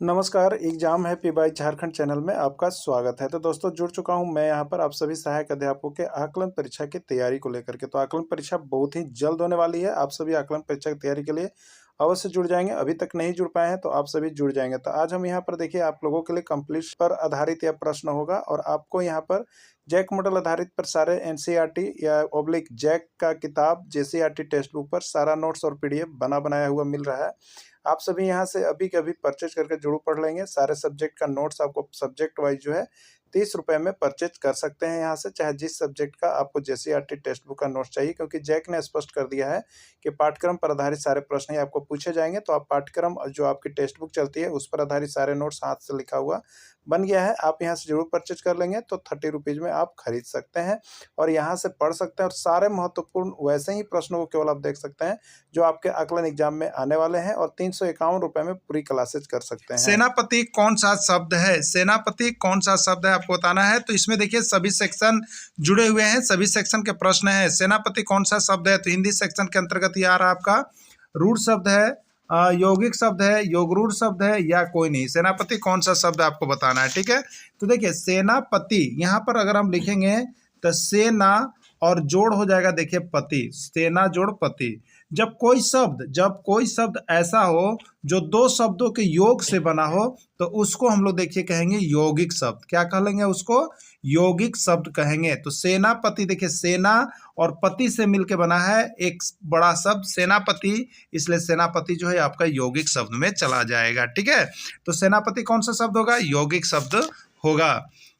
नमस्कार, एग्जाम है P by Jharkhand channel में आपका स्वागत है। तो दोस्तों जुड़ चुका हूं मैं यहां पर आप सभी सहायक अध्यापकों के आकलन परीक्षा की तैयारी को लेकर के। तो आकलन परीक्षा बहुत ही जल्द होने वाली है। आप सभी आकलन परीक्षा की तैयारी के लिए अवश्य जुड़ जाएंगे। अभी तक नहीं जुड़ पाए हैं तो आप सभी जुड़ जाएंगे। तो आज हम यहाँ पर देखिए आप लोगों के लिए कंप्लीट पर आधारित यह प्रश्न होगा और आपको यहाँ पर जैक मॉडल आधारित पर सारे एनसीईआरटी या ओब्लिक जैक का किताब जेसीईआरटी टेक्स्ट बुक पर सारा नोट्स और पीडीएफ बना बनाया हुआ मिल रहा है। आप सभी यहाँ से अभी के अभी परचेज करके जरूर पढ़ लेंगे। सारे सब्जेक्ट का नोट्स आपको सब्जेक्ट वाइज जो है 30 रुपये में परचेज कर सकते हैं यहाँ से, चाहे जिस सब्जेक्ट का आपको जेसीईआरटी टेक्स्ट बुक का नोट्स चाहिए, क्योंकि जैक ने स्पष्ट कर दिया है कि पाठ्यक्रम पर आधारित सारे प्रश्न ही आपको पूछे जाएंगे। तो आप पाठ्यक्रम जो आपकी टेक्स्ट बुक चलती है उस पर आधारित सारे नोट्स हाथ से लिखा हुआ बन गया है। आप यहाँ से जरूर परचेज कर लेंगे तो 30 रुपीज़ में आप खरीद सकते हैं और यहाँ से पढ़ सकते हैं। और सारे महत्वपूर्ण वैसे ही प्रश्नों को केवल आप देख सकते हैं जो आपके आकलन एग्जाम में आने वाले हैं और 351 रुपये में पूरी क्लासेज कर सकते हैं। सेनापति कौन सा शब्द है? सेनापति कौन सा शब्द है आपको बताना है। तो इसमें देखिए सभी सेक्शन जुड़े हुए हैं, सभी सेक्शन के प्रश्न हैं। सेनापति कौन सा शब्द है? तो हिंदी सेक्शन के अंतर्गत ये आ रहा है आपका रूढ़ शब्द है, यौगिक शब्द है, योगरूढ़ शब्द है या कोई नहीं। सेनापति कौन सा शब्द आपको बताना है, ठीक है। तो देखिए सेनापति यहाँ पर अगर हम लिखेंगे तो सेना और जोड़ हो जाएगा, देखिए पति, सेना जोड़ पति। जब कोई शब्द ऐसा हो जो दो शब्दों के योग से बना हो तो उसको हम लोग देखिए कहेंगे यौगिक शब्द। क्या कहेंगे उसको? यौगिक शब्द कहेंगे। तो सेनापति देखिए सेना और पति से मिलके बना है एक बड़ा शब्द सेनापति, इसलिए सेनापति जो है आपका यौगिक शब्द में चला जाएगा, ठीक है। तो सेनापति कौन सा शब्द होगा? यौगिक शब्द होगा।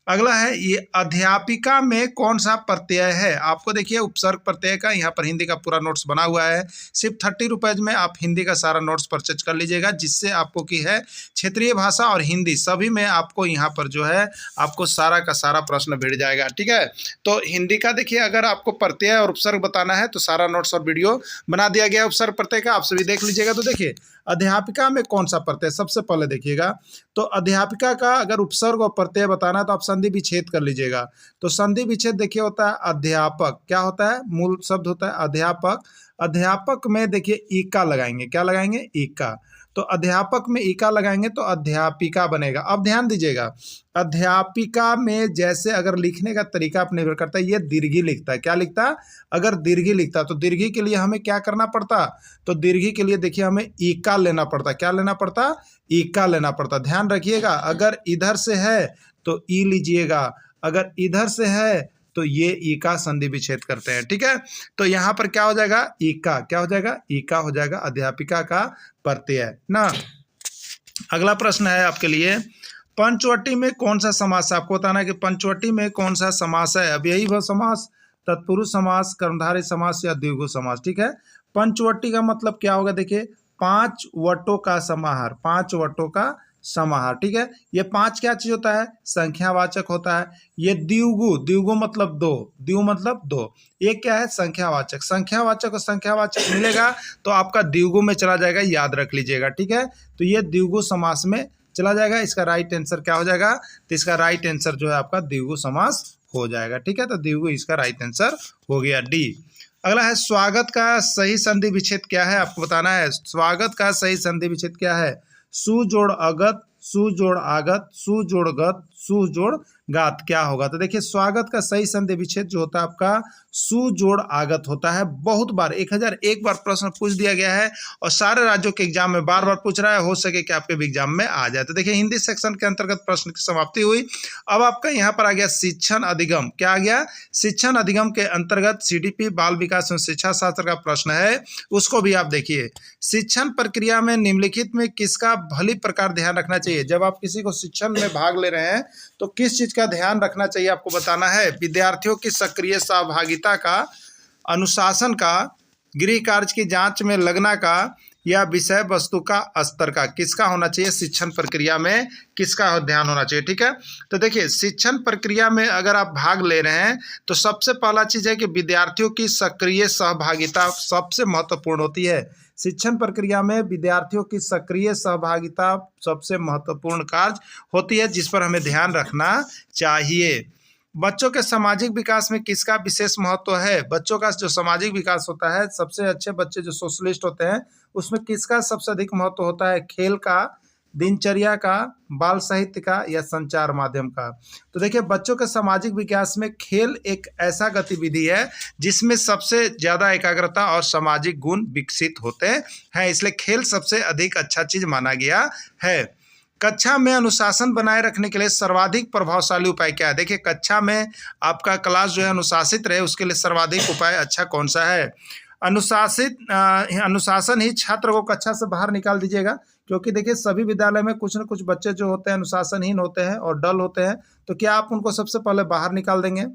अगला है ये अध्यापिका में कौन सा प्रत्यय है? आपको देखिए उपसर्ग प्रत्यय का यहाँ पर हिंदी का पूरा नोट्स बना हुआ है। सिर्फ 30 रुपीज़ में आप हिंदी का सारा नोट्स परचेज कर लीजिएगा, जिससे आपको की है क्षेत्रीय भाषा और हिंदी सभी में आपको यहाँ पर जो है आपको सारा का सारा प्रश्न भिड़ जाएगा, ठीक है। तो हिंदी का देखिए अगर आपको प्रत्यय और उपसर्ग बताना है तो सारा नोट्स और वीडियो बना दिया गया उपसर्ग प्रत्यय का, आप सभी देख लीजिएगा। तो देखिए अध्यापिका में कौन सा प्रत्यय, सबसे पहले देखिएगा तो अध्यापिका का अगर उपसर्ग और प्रत्यय बताना है तो आप संधि विच्छेद कर लीजिएगा। तो संधि विच्छेद देखिए होता है अध्यापक, क्या होता है? मूल शब्द होता है अध्यापक। अध्यापक में देखिए ईका लगाएंगे, क्या लगाएंगे? ईका। तो अध्यापक में ईका लगाएंगे तो अध्यापिका बनेगा। अब ध्यान दीजिएगा अध्यापिका में जैसे अगर लिखने का तरीका पर निर्भर करता है, ये दीर्घी लिखता है, क्या लिखता है? अगर दीर्घी लिखता तो दीर्घी के लिए हमें क्या करना पड़ता? तो दीर्घी के लिए देखिए हमें ईका लेना पड़ता। क्या लेना पड़ता? ईका लेना पड़ता। ध्यान रखिएगा अगर इधर से है तो ई लीजिएगा, अगर इधर से है तो ये ईका संधि विच्छेद करते हैं, ठीक है। तो यहाँ पर क्या हो जाएगा? ईका, क्या हो जाएगा? ईका हो जाएगा अध्यापिका का प्रत्यय ना। अगला प्रश्न है आपके लिए पंचवटी में कौन सा समास है? आपको बताना है कि पंचवटी में कौन सा समास है। अब यही वह समास तत्पुरुष समास, कर्मधारय समास या द्विगु समास, ठीक है। पंचवटी का मतलब क्या होगा? देखिए 5 वटों का समाहार, 5 वटों का समाहार, ठीक है। ये 5 क्या चीज होता है? संख्यावाचक होता है। ये द्विगु मतलब दो, द्विगु मतलब दो। ये क्या है? संख्यावाचक। संख्यावाचक और संख्यावाचक मिलेगा तो आपका द्विगु में चला जाएगा, याद रख लीजिएगा, ठीक है। तो ये द्विगु समास में चला जाएगा। इसका राइट आंसर क्या हो जाएगा? तो इसका राइट आंसर जो है आपका द्विगु समास हो जाएगा, ठीक है। तो द्विगु इसका राइट आंसर हो गया, डी। अगला है स्वागत का सही संधि विच्छेद क्या है? आपको बताना है स्वागत का सही संधि विच्छेद क्या है। सु जोड़ अगत, सु जोड़ आगत, सु जोड़ गत, सु जोड़ गात, क्या होगा? तो देखिए स्वागत का सही संधि विच्छेद जो होता है आपका सु जोड़ आगत होता है। बहुत बार 1001 बार प्रश्न पूछ दिया गया है और सारे राज्यों के एग्जाम में बार बार पूछ रहा है, हो सके कि आपके एग्जाम में आ जाए। तो देखिए हिंदी सेक्शन के अंतर्गत प्रश्न की समाप्ति हुई। अब आपका यहाँ पर आ गया शिक्षण अधिगम। क्या आ गया? शिक्षण अधिगम के अंतर्गत सीडीपी बाल विकास एवं शिक्षा शास्त्र का प्रश्न है, उसको भी आप देखिए। शिक्षण प्रक्रिया में निम्नलिखित में किसका भली प्रकार ध्यान रखना चाहिए? जब आप किसी को शिक्षण में भाग ले रहे हैं तो किस चीज का ध्यान रखना चाहिए आपको बताना है। विद्यार्थियों की सक्रिय सहभागिता का, अनुशासन का, गृह कार्य की जांच में लगना का या विषय वस्तु का स्तर का, किसका होना चाहिए? शिक्षण प्रक्रिया में किसका ध्यान होना चाहिए, ठीक है। तो देखिए शिक्षण प्रक्रिया में अगर आप भाग ले रहे हैं तो सबसे पहला चीज है कि विद्यार्थियों की सक्रिय सहभागिता सबसे महत्वपूर्ण होती है। शिक्षण प्रक्रिया में विद्यार्थियों की सक्रिय सहभागिता सबसे महत्वपूर्ण कार्य होती है, जिस पर हमें ध्यान रखना चाहिए। बच्चों के सामाजिक विकास में किसका विशेष महत्व है? बच्चों का जो सामाजिक विकास होता है, सबसे अच्छे बच्चे जो सोशलिस्ट होते हैं उसमें किसका सबसे अधिक महत्व होता है? खेल का, दिनचर्या का, बाल साहित्य का या संचार माध्यम का। तो देखिए बच्चों के सामाजिक विकास में खेल एक ऐसा गतिविधि है जिसमें सबसे ज़्यादा एकाग्रता और सामाजिक गुण विकसित होते हैं, इसलिए खेल सबसे अधिक अच्छा चीज़ माना गया है। कक्षा में अनुशासन बनाए रखने के लिए सर्वाधिक प्रभावशाली उपाय क्या है? देखिए कक्षा में आपका क्लास जो है अनुशासित रहे उसके लिए सर्वाधिक उपाय अच्छा कौन सा है? अनुशासन ही छात्र को कक्षा से बाहर निकाल दीजिएगा, क्योंकि देखिए सभी विद्यालय में कुछ न कुछ बच्चे जो होते हैं अनुशासनहीन होते हैं और डल होते हैं, तो क्या आप उनको सबसे पहले बाहर निकाल देंगे?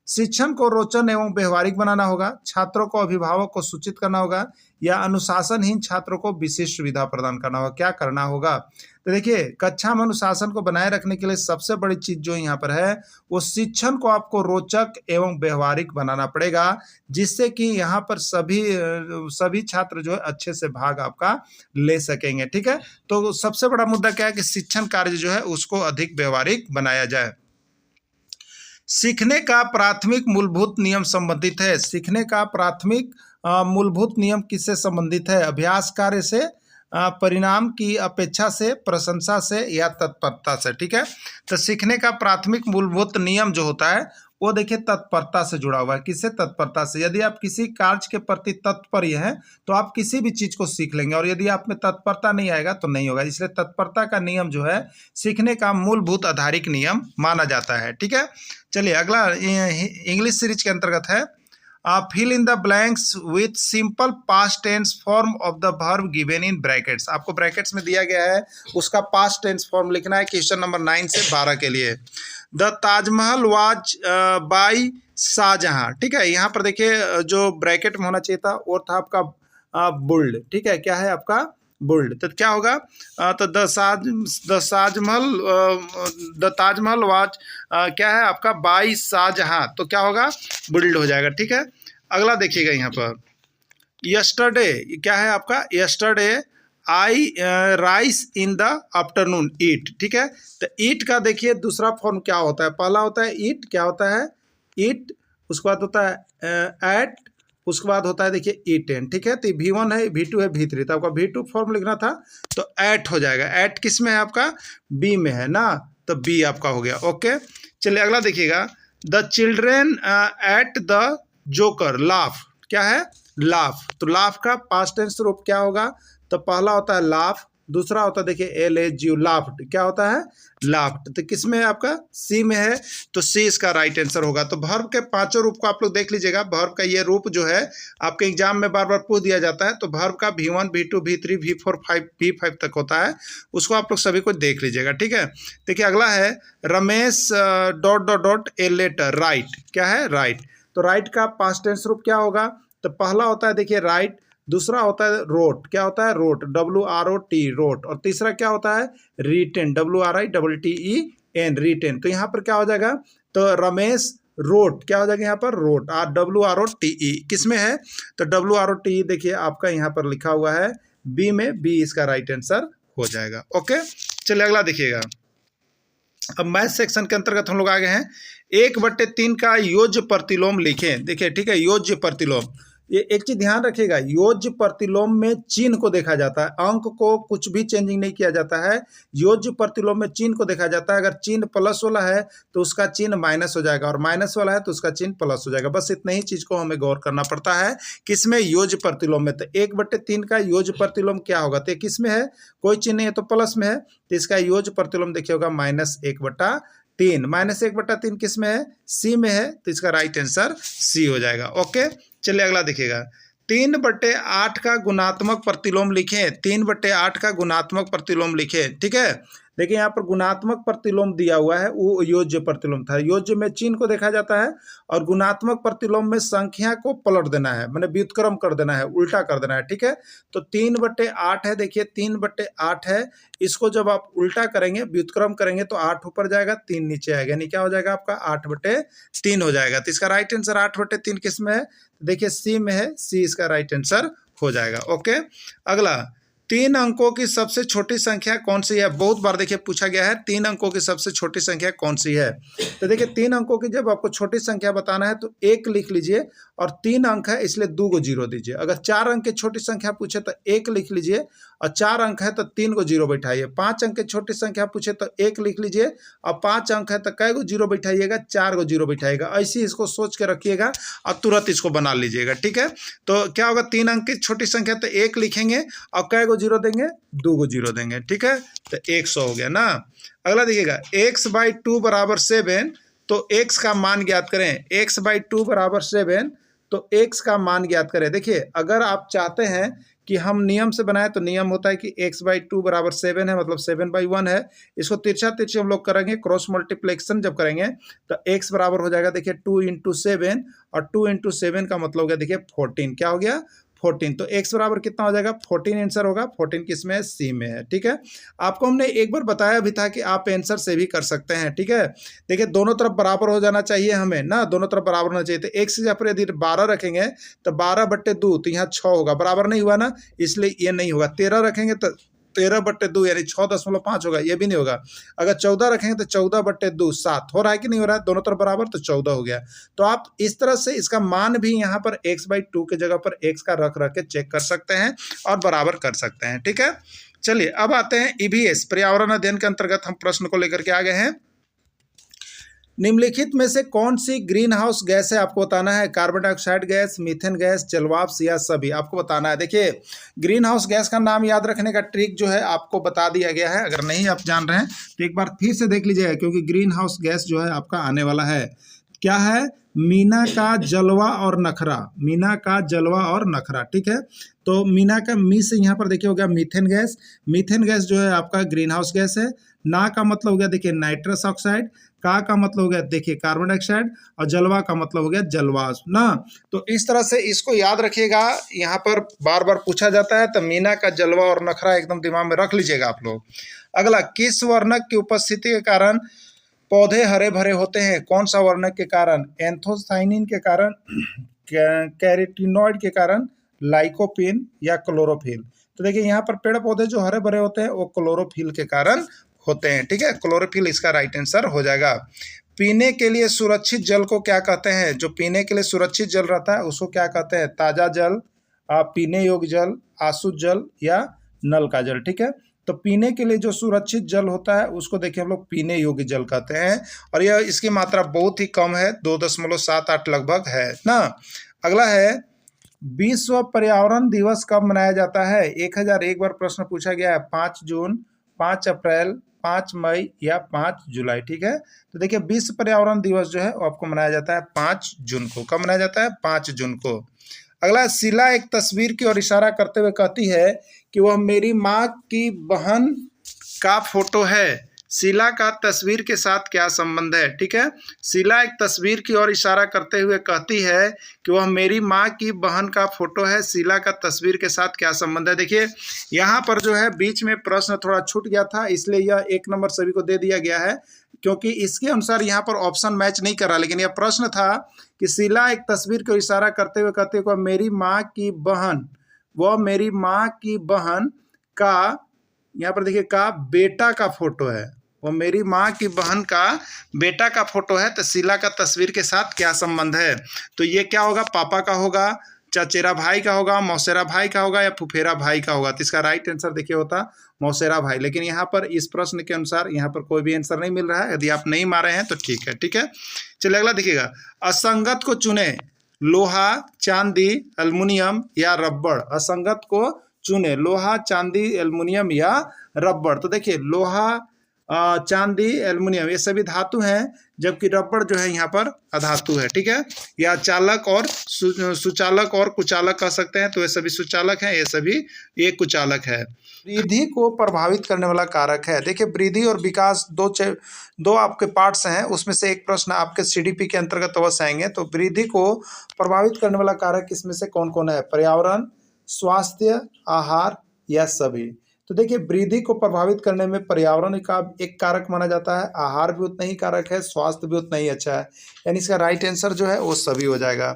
शिक्षण को रोचक एवं व्यवहारिक बनाना होगा, छात्रों को अभिभावक को सूचित करना होगा, या अनुशासनहीन छात्रों को विशिष्ट सुविधा प्रदान करना होगा, क्या करना होगा? तो देखिए कक्षा में अनुशासन को बनाए रखने के लिए सबसे बड़ी चीज जो यहाँ पर है वो शिक्षण को आपको रोचक एवं व्यवहारिक बनाना पड़ेगा, जिससे कि यहाँ पर सभी छात्र जो है अच्छे से भाग आपका ले सकेंगे। ठीक है, तो सबसे बड़ा मुद्दा क्या है कि शिक्षण कार्य जो है उसको अधिक व्यवहारिक बनाया जाए। सीखने का प्राथमिक मूलभूत नियम संबंधित है। सीखने का प्राथमिक मूलभूत नियम किससे संबंधित है? अभ्यास कार्य से, परिणाम की अपेक्षा से, प्रशंसा से या तत्परता से। ठीक है, तो सीखने का प्राथमिक मूलभूत नियम जो होता है वो देखिए तत्परता से जुड़ा हुआ है। किससे? तत्परता से। यदि आप किसी कार्य के प्रति तत्पर हैं तो आप किसी भी चीज को सीख लेंगे, और यदि आप में तत्परता नहीं आएगा तो नहीं होगा। इसलिए तत्परता का नियम जो है सीखने का मूलभूत आधारिक नियम माना जाता है। ठीक है, चलिए अगला इंग्लिश सीरीज के अंतर्गत है fill in the blanks with simple past tense form of the verb given in brackets. आपको ब्रैकेट्स में दिया गया है उसका पास्ट टेंस फॉर्म लिखना है क्वेश्चन नंबर 9 से 12 के लिए। The Taj Mahal was by Shah Jahan. ठीक है, यहाँ पर देखिए जो ब्रैकेट में होना चाहिए था वो था आपका बुल्ड। ठीक है, क्या है आपका? बुल्ड। तो क्या होगा? तो द ताजमहल वाज क्या है आपका? बाय शाहजहां। तो क्या होगा? बुल्ड हो जाएगा। ठीक है, अगला देखिएगा यहाँ पर यस्टरडे क्या है आपका? Yesterday I rice in the afternoon eat. ठीक है, तो ईट का देखिए दूसरा फॉर्म क्या होता है? पहला होता है ईट, क्या होता है? ईट। उसके बाद होता है एट, उसके बाद होता है देखिए E10। ठीक है, तो V1 है, V2 है, V3। तो आपका V2 फॉर्म लिखना था तो एट हो जाएगा। एट किस में है आपका? बी में है ना, तो बी आपका हो गया। ओके, चलिए अगला देखिएगा the children at the joker laugh. क्या है? लाफ। तो लाफ का पास्ट टेंस रूप क्या होगा? तो पहला होता है लाफ, दूसरा होता है देखिए LAFT। लाफ्ट क्या होता है? लाफ्ट। तो किस में है आपका? सी में है, तो सी इसका राइट आंसर होगा। तो वर्ब के पांचों रूप को आप लोग देख लीजिएगा। वर्ब का ये रूप जो है आपके एग्जाम में बार बार पूछ दिया जाता है, तो वर्ब का V1 V2 V3 V4 V5 तक होता है, उसको आप लोग सभी को देख लीजिएगा। ठीक है, देखिए अगला है रमेश ... ए लेटर राइट। क्या है? राइट। तो राइट का पास्ट टेंस रूप क्या होगा? तो पहला होता है देखिए राइट, दूसरा होता है रोट। क्या होता है? Wrote, WROT wrote. और तीसरा क्या होता है? Written, WRITTEN written. तो यहाँ पर क्या हो जाएगा? तो रमेश रोट क्या हो जाएगा यहाँ पर? रोट, WROTE किस में है? तो WROTE देखिए आपका यहाँ पर लिखा हुआ है बी में, बी इसका राइट आंसर हो जाएगा। ओके, चलिए अगला देखिएगा। अब मैथ सेक्शन के अंतर्गत हम लोग आ गए हैं। 1/3 का योज्य प्रतिलोम लिखें। देखिए ठीक है, योज्य प्रतिलोम, ये एक चीज ध्यान रखिएगा, योज्य प्रतिलोम में चिन्ह को देखा जाता है, अंक को कुछ भी चेंजिंग नहीं किया जाता है। योज्य प्रतिलोम में चिन्ह को देखा जाता है। अगर चिन्ह प्लस वाला है तो उसका चिन्ह माइनस हो जाएगा, और माइनस वाला है तो उसका चिन्ह प्लस हो जाएगा। बस इतना ही चीज को हमें गौर करना पड़ता है किसमें? योज्य प्रतिलोम में। तो 1/3 का योज्य प्रतिलोम क्या होगा? तो किसमें है? कोई चिन्ह नहीं है तो प्लस में है, तो इसका योज्य प्रतिलोम देखिए होगा -1/3। -1/3 किस में है? सी में है, तो इसका राइट आंसर सी हो जाएगा। ओके, चलिए अगला देखिएगा। 3/8 का गुणात्मक प्रतिलोम लिखें। 3/8 का गुणात्मक प्रतिलोम लिखें। ठीक है, देखिए यहाँ पर गुणात्मक प्रतिलोम दिया हुआ है, वो योज्य प्रतिलोम था। योज्य में चिन्ह को देखा जाता है, और गुणात्मक प्रतिलोम में संख्या को पलट देना है, मैंने व्युत्क्रम कर देना है, उल्टा कर देना है। ठीक है, तो 3/8 है, देखिए 3/8 है, इसको जब आप उल्टा करेंगे, व्युत्क्रम करेंगे तो 8 ऊपर जाएगा, 3 नीचे आएगा, यानी क्या हो जाएगा आपका? 8/3 हो जाएगा। तो इसका राइट आंसर 8/3 किस में है? देखिए सी में है, सी इसका राइट आंसर हो जाएगा। ओके, अगला 3 अंकों की सबसे छोटी संख्या कौन सी है? बहुत बार देखिए पूछा गया है 3 अंकों की सबसे छोटी संख्या कौन सी है। तो देखिए 3 अंकों की जब आपको छोटी संख्या बताना है तो 1 लिख लीजिए, और 3 अंक है इसलिए 2 को 0 दीजिए। अगर 4 अंक की छोटी संख्या पूछे तो 1 लिख लीजिए, और 4 अंक है तो 3 को जीरो बैठाइए। 5 अंक की छोटी संख्या पूछे तो 1 लिख लीजिए, और 5 अंक है तो कै को जीरो बैठाइएगा, 4 को जीरो बैठाइएगा। ऐसे ही इसको सोच के रखिएगा और तुरंत इसको बना लीजिएगा, ठीक है। तो क्या होगा, 3 अंक की छोटी संख्या तो 1 लिखेंगे और कै को जीरो देंगे, 2 को जीरो देंगे, ठीक है। तो 100 हो गया ना। अगला देखिएगा, x/2 बराबर 7, तो x का मान ज्ञात करें। x/2 बराबर 7, तो x का मान ज्ञात करें। देखिए, अगर आप चाहते हैं कि हम नियम से बनाए तो नियम होता है कि x/2 बराबर 7 है, मतलब 7/1 है। इसको तिरछा तिरछी हम लोग करेंगे, क्रॉस मल्टीप्लेक्शन जब करेंगे तो x बराबर हो जाएगा, देखिए 2 × 7, और 2 × 7 का मतलब हो गया, देखिए 14। क्या हो गया, 14। तो x बराबर कितना हो जाएगा, 14 आंसर होगा। 14 किस में है, सी में है, ठीक है। आपको हमने एक बार बताया भी था कि आप आंसर से भी कर सकते हैं, ठीक है। देखिए, दोनों तरफ बराबर हो जाना चाहिए हमें ना, दोनों तरफ बराबर होना चाहिए। तो x की जगह पर यदि 12 रखेंगे तो 12/2, तो यहाँ 6 होगा, बराबर नहीं हुआ ना, इसलिए ये नहीं होगा। 13 रखेंगे तो 13/2 यानी 6.5 होगा, ये भी नहीं होगा। अगर 14 रखेंगे तो 14/2 7 हो रहा है कि नहीं हो रहा है, दोनों तरफ बराबर, तो 14 हो गया। तो आप इस तरह से इसका मान भी यहाँ पर x/2 के जगह पर x का रख के चेक कर सकते हैं और बराबर कर सकते हैं, ठीक है। चलिए, अब आते हैं ईवीएस, पर्यावरण अध्ययन के अंतर्गत हम प्रश्न को लेकर के आ गए हैं। निम्नलिखित में से कौन सी ग्रीन हाउस गैस है, आपको बताना है। Carbon dioxide gas, methane gas, जलवाष्प या सभी, आपको बताना है। देखिए, ग्रीन हाउस गैस का नाम याद रखने का ट्रिक जो है आपको बता दिया गया है। अगर नहीं आप जान रहे हैं तो एक बार फिर से देख लीजिएगा, क्योंकि ग्रीन हाउस गैस जो है आपका आने वाला है। क्या है, मीना का जलवा और नखरा, मीना का जलवा और नखरा, ठीक है। तो मीना का मी से यहाँ पर देखिए हो गया मीथेन गैस। मीथेन गैस जो है आपका ग्रीन हाउस गैस है। ना का मतलब हो गया देखिए नाइट्रस ऑक्साइड, का मतलब हो गया देखिए कार्बन डाइऑक्साइड, और जलवा का मतलब हो गया जलवाष्प ना। तो इस तरह से इसको याद रखिएगा, यहाँ पर बार बार पूछा जाता है, तो मीना का जलवा और नखरा एकदम दिमाग में रख लीजिएगा आप लोग। अगला, किस वर्णक की उपस्थिति के कारण पौधे हरे भरे होते हैं। कौन सा वर्णक के कारण, एंथोसाइनिन के कारण, कैरोटीनॉइड के कारण, लाइकोपीन या क्लोरोफिल। तो देखिए, यहाँ पर पेड़ पौधे जो हरे भरे होते हैं वो क्लोरोफिल के कारण होते हैं, ठीक है। क्लोरोफिल इसका राइट आंसर हो जाएगा। पीने के लिए सुरक्षित जल को क्या कहते हैं। जो पीने के लिए सुरक्षित जल रहता है उसको क्या कहते हैं, ताज़ा जल, पीने योग्य जल, आशुद्ध जल या नल का जल, ठीक है। तो पीने के लिए जो सुरक्षित जल होता है उसको देखिए हम लोग पीने योग्य जल कहते हैं, और यह इसकी मात्रा बहुत ही कम है, 2.78 लगभग है ना। अगला है, विश्व पर्यावरण दिवस कब मनाया जाता है। 1001 बार प्रश्न पूछा गया है, 5 जून, 5 अप्रैल, 5 मई या 5 जुलाई, ठीक है। तो देखिए, विश्व पर्यावरण दिवस जो है वो आपको मनाया जाता है 5 जून को। कब मनाया जाता है, 5 जून को। अगला, शीला एक तस्वीर की ओर इशारा करते हुए कहती है कि वह मेरी माँ की बहन का फोटो है। शीला का तस्वीर के साथ क्या संबंध है, ठीक है। शीला एक तस्वीर की ओर इशारा करते हुए कहती है कि वह मेरी माँ की बहन का फोटो है। शीला का तस्वीर के साथ क्या संबंध है। देखिए, यहाँ पर जो है बीच में प्रश्न थोड़ा छूट गया था, इसलिए यह 1 नंबर सभी को दे दिया गया है, क्योंकि इसके अनुसार यहाँ पर ऑप्शन मैच नहीं कर रहा। लेकिन यह प्रश्न था कि शीला एक तस्वीर को इशारा करते हुए कहते हुए मेरी माँ की बहन, वह मेरी माँ की बहन का, यहाँ पर देखिए का बेटा का फोटो है, वो मेरी माँ की बहन का बेटा का फोटो है। तो शीला का तस्वीर के साथ क्या संबंध है। तो ये क्या होगा, पापा का होगा, चचेरा भाई का होगा, मौसेरा भाई का होगा या फुफेरा भाई का होगा। तो इसका राइट आंसर देखिए होता मौसेरा भाई। लेकिन यहाँ पर इस प्रश्न के अनुसार यहाँ पर कोई भी आंसर नहीं मिल रहा है। यदि आप नहीं मारे हैं तो ठीक है, ठीक है। चलिए अगला देखिएगा, असंगत को चुने, लोहा, चांदी, एल्युमिनियम या रबड़। असंगत को चुने, लोहा, चांदी, एल्युमिनियम या रबड़। तो देखिए, लोहा, चांदी, एल्युमिनियम ये सभी धातु हैं, जबकि रबड़ जो है यहाँ पर अधातु है, ठीक है। या चालक और सुचालक और कुचालक कह सकते हैं, तो ये सभी सुचालक हैं, ये सभी ये कुचालक है। वृद्धि को प्रभावित करने वाला कारक है। देखिए, वृद्धि और विकास दो आपके पार्ट्स हैं, उसमें से एक प्रश्न आपके सीडीपी के अंतर्गत अवश्य आएंगे। तो वृद्धि को प्रभावित करने वाला कारक इसमें से कौन कौन है, पर्यावरण, स्वास्थ्य, आहार या सभी। तो देखिए, वृद्धि को प्रभावित करने में पर्यावरण का एक कारक माना जाता है, आहार भी उतना ही कारक है, स्वास्थ्य भी उतना ही अच्छा है, यानी इसका राइट आंसर जो है वो सभी हो जाएगा।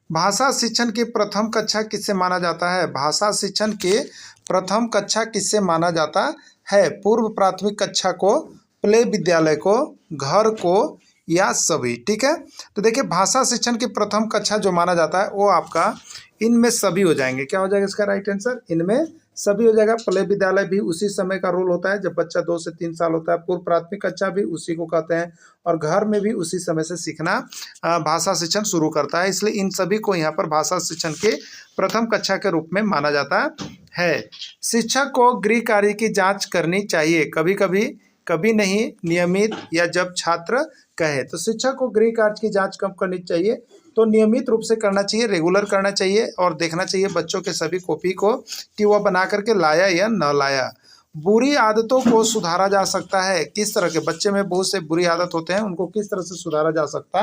भाषा शिक्षण की प्रथम कक्षा किससे माना जाता है। भाषा शिक्षण के प्रथम कक्षा किससे माना जाता है, पूर्व प्राथमिक कक्षा को, प्ले विद्यालय को, घर को या सभी, ठीक है। तो देखिए, भाषा शिक्षण की प्रथम कक्षा जो माना जाता है वो आपका इनमें सभी हो जाएंगे। क्या हो जाएगा इसका राइट आंसर, इनमें सभी हो जाएगा। प्ले विद्यालय भी उसी समय का रोल होता है जब बच्चा 2 से 3 साल होता है। पूर्व प्राथमिक कक्षा भी उसी को कहते हैं और घर में भी उसी समय से सीखना भाषा शिक्षण शुरू करता है। इसलिए इन सभी को यहाँ पर भाषा शिक्षण के प्रथम कक्षा के रूप में माना जाता है। शिक्षक को गृह कार्य की जांच करनी चाहिए, कभी कभी, कभी नहीं, नियमित या जब छात्र कहे। तो शिक्षक को गृह कार्य की जांच कब करनी चाहिए? तो नियमित रूप से करना चाहिए, रेगुलर करना चाहिए और देखना चाहिए बच्चों के सभी कॉपी को कि वह बना करके लाया या न लाया। बुरी आदतों को सुधारा जा सकता है। किस तरह के बच्चे में बहुत से बुरी आदत होते हैं, उनको किस तरह से सुधारा जा सकता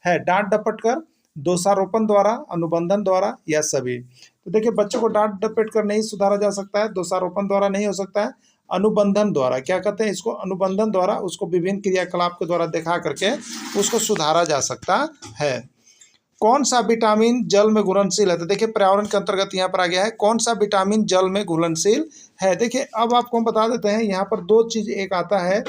है? डांट डपट कर, दोषारोपण द्वारा, अनुबंधन द्वारा या सभी। तो देखिए बच्चों को डांट डपट कर नहीं सुधारा जा सकता है, दोषारोपण द्वारा नहीं हो सकता है, अनुबंधन द्वारा, क्या कहते हैं इसको, अनुबंधन द्वारा, उसको विभिन्न क्रियाकलाप के द्वारा दिखा करके उसको सुधारा जा सकता है। कौन सा विटामिन जल में घुलनशील है? तो देखिए पर्यावरण के अंतर्गत यहाँ पर आ गया है, कौन सा विटामिन जल में घुलनशील है। देखिए अब आपको हम बता देते हैं, यहाँ पर दो चीज एक आता है,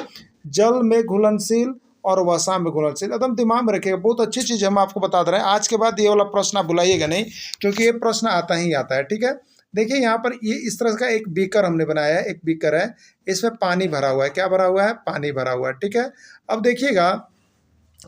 जल में घुलनशील और वसा में घुलनशील। एकदम दिमाग में रखिएगा, बहुत अच्छी चीज हम आपको बता दे रहे हैं। आज के बाद ये वाला प्रश्न आप बुलाइएगा नहीं, क्योंकि ये प्रश्न आता ही आता है, ठीक है। देखिए यहाँ पर ये इस तरह का एक बीकर हमने बनाया है, एक बीकर है, इसमें पानी भरा हुआ है। क्या भरा हुआ है? पानी भरा हुआ है, ठीक है। अब देखिएगा,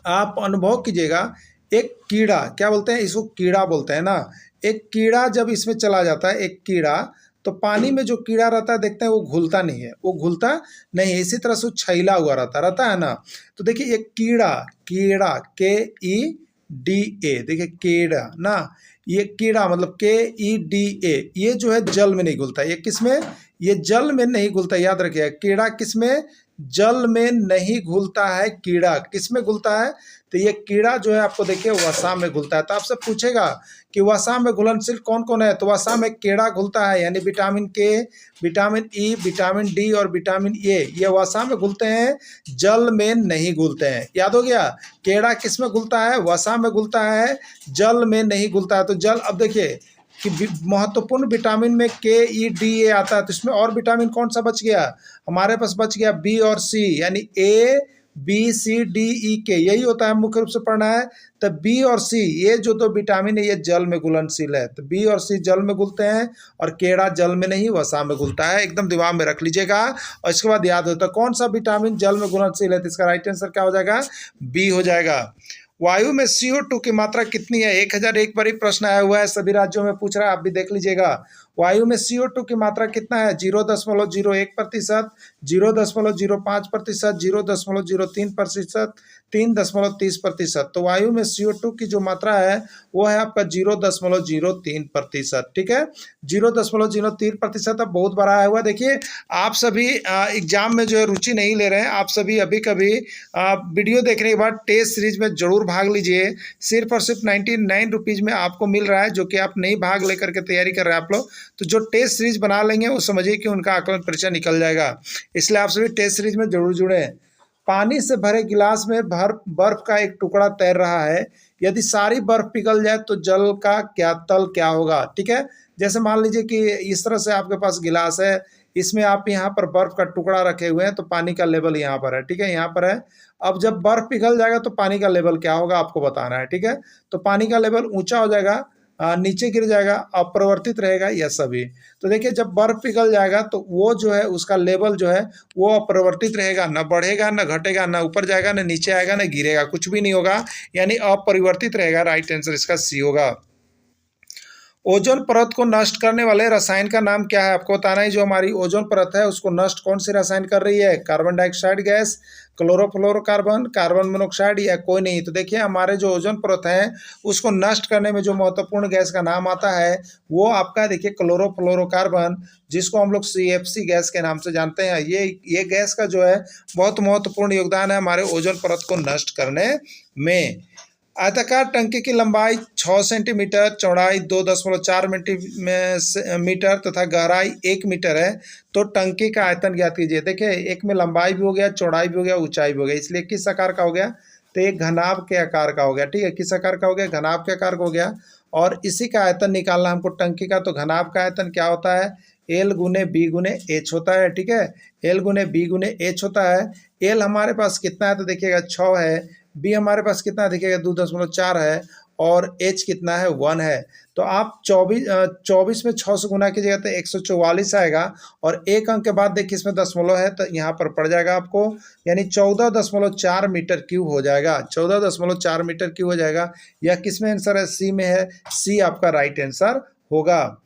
आप अनुभव कीजिएगा, एक कीड़ा, क्या बोलते हैं इसको, कीड़ा बोलते हैं ना। एक कीड़ा जब इसमें चला जाता है, एक कीड़ा, तो पानी में जो कीड़ा रहता है देखते हैं वो घुलता नहीं है, वो घुलता नहीं है, इसी तरह से छैला हुआ रहता है ना। तो देखिए एक कीड़ा, कीड़ा KEDA, देखिए कीड़ा ना, ये कीड़ा मतलब KEDA, ये जो है जल में नहीं घुलता। ये किस में? ये जल में नहीं घुलता, याद रखिएगा। कीड़ा किस में? जल में नहीं घुलता है। कीड़ा किस में घुलता है? तो ये कीड़ा जो है आपको देखिए वसा में घुलता है। तो आपसे पूछेगा कि वसा में घुलनशील कौन कौन है, तो वसा में कीड़ा घुलता है, यानी vitamin K, vitamin E, vitamin D और विटामिन A, ये वसा में घुलते हैं, जल में नहीं घुलते हैं। याद हो गया, कीड़ा किस में घुलता है? वसा में घुलता है, जल में नहीं घुलता है। तो जल, अब देखिए कि महत्वपूर्ण विटामिन में KEDA आता है, तो इसमें और विटामिन कौन सा बच गया? हमारे पास बच गया B और C, यानी ABCDEK, यही होता है, मुख्य रूप से पढ़ना है। तो B और C, ये जो दो विटामिन है ये जल में घुलनशील है। तो B और C जल में घुलते हैं और केड़ा जल में नहीं, वसा में घुलता है। एकदम दिमाग में रख लीजिएगा और इसके बाद याद होता है कौन सा विटामिन जल में घुलनशील है। तो इसका राइट आंसर क्या हो जाएगा? B हो जाएगा। वायु में CO2 की मात्रा कितनी है? 1001 पर ही प्रश्न आया हुआ है, सभी राज्यों में पूछ रहा है, आप भी देख लीजिएगा। वायु में CO2 की मात्रा कितना है? 0.01%, 0.05%, 0.03%, 3.30%। तो वायु में CO2 की जो मात्रा है वो है आपका 0.03%, ठीक है। 0.03% अब बहुत बड़ा आया हुआ। देखिए आप सभी एग्जाम में जो है रुचि नहीं ले रहे हैं, आप सभी अभी कभी वीडियो देखने के बाद टेस्ट सीरीज में जरूर भाग लीजिए। सिर्फ और सिर्फ 99 रुपीज़ में आपको मिल रहा है, जो कि आप नहीं भाग लेकर के तैयारी कर रहे हैं आप लोग, तो जो टेस्ट सीरीज बना लेंगे वो समझिए कि उनका आकलन परीक्षा निकल जाएगा। इसलिए आप सभी टेस्ट सीरीज में जरूर जुड़े। पानी से भरे गिलास में बर्फ का एक टुकड़ा तैर रहा है, यदि सारी बर्फ पिघल जाए तो जल का क्या तल क्या होगा? ठीक है, जैसे मान लीजिए कि इस तरह से आपके पास गिलास है, इसमें आप यहाँ पर बर्फ का टुकड़ा रखे हुए हैं, तो पानी का लेवल यहाँ पर है, ठीक है, यहाँ पर है। अब जब बर्फ पिघल जाएगा तो पानी का लेवल क्या होगा आपको बताना है, ठीक है। तो पानी का लेवल ऊंचा हो जाएगा, नीचे गिर जाएगा, अपरिवर्तित रहेगा, या सभी। तो देखिए जब बर्फ पिघल जाएगा तो वो जो है उसका लेवल जो है वो अपरिवर्तित रहेगा, न बढ़ेगा न घटेगा, न ऊपर जाएगा न नीचे आएगा न गिरेगा, कुछ भी नहीं होगा, यानी अपरिवर्तित रहेगा। राइट आंसर इसका C होगा। ओजोन परत को नष्ट करने वाले रसायन का नाम क्या है? आपको बताना है, जो हमारी ओजोन परत है उसको नष्ट कौन सी रसायन कर रही है? Carbon dioxide gas, chlorofluorocarbon, carbon monoxide, या कोई नहीं। तो देखिए हमारे जो ओजोन परत है उसको नष्ट करने में जो महत्वपूर्ण गैस का नाम आता है वो आपका देखिए क्लोरोफ्लोरोकार्बन, जिसको हम लोग CFC गैस के नाम से जानते हैं। ये गैस का जो है बहुत महत्वपूर्ण योगदान है हमारे ओजोन परत को नष्ट करने में। आयताकार टंकी की लंबाई 6 सेंटीमीटर, चौड़ाई 2.4 मीटर तथा गहराई 1 मीटर है, तो टंकी का आयतन ज्ञात कीजिए। देखिए एक में लंबाई भी हो गया, चौड़ाई भी हो गया, ऊंचाई भी हो गया, इसलिए किस आकार का हो गया? तो एक घनाभ के आकार का हो गया, ठीक है। किस आकार का हो गया? घनाभ के आकार का हो गया। और इसी का आयतन निकालना हमको टंकी का, तो घनाभ का आयतन क्या होता है? L गुने B गुने H होता है, ठीक है। L गुने B गुने H होता है। L हमारे पास कितना है तो देखिएगा 6 है, B हमारे पास कितना है देखिएगा 2.4 है, और एच कितना है 1 है। तो आप 24 में 6 से गुना कीजिएगा तो 144 आएगा और एक अंक के बाद देखिए इसमें दशमलव है तो यहाँ पर पड़ जाएगा आपको, यानी 14.4 मीटर क्यूब हो जाएगा, 14.4 मीटर क्यूब हो जाएगा। यह किस में आंसर है? सी में है, सी आपका राइट आंसर होगा।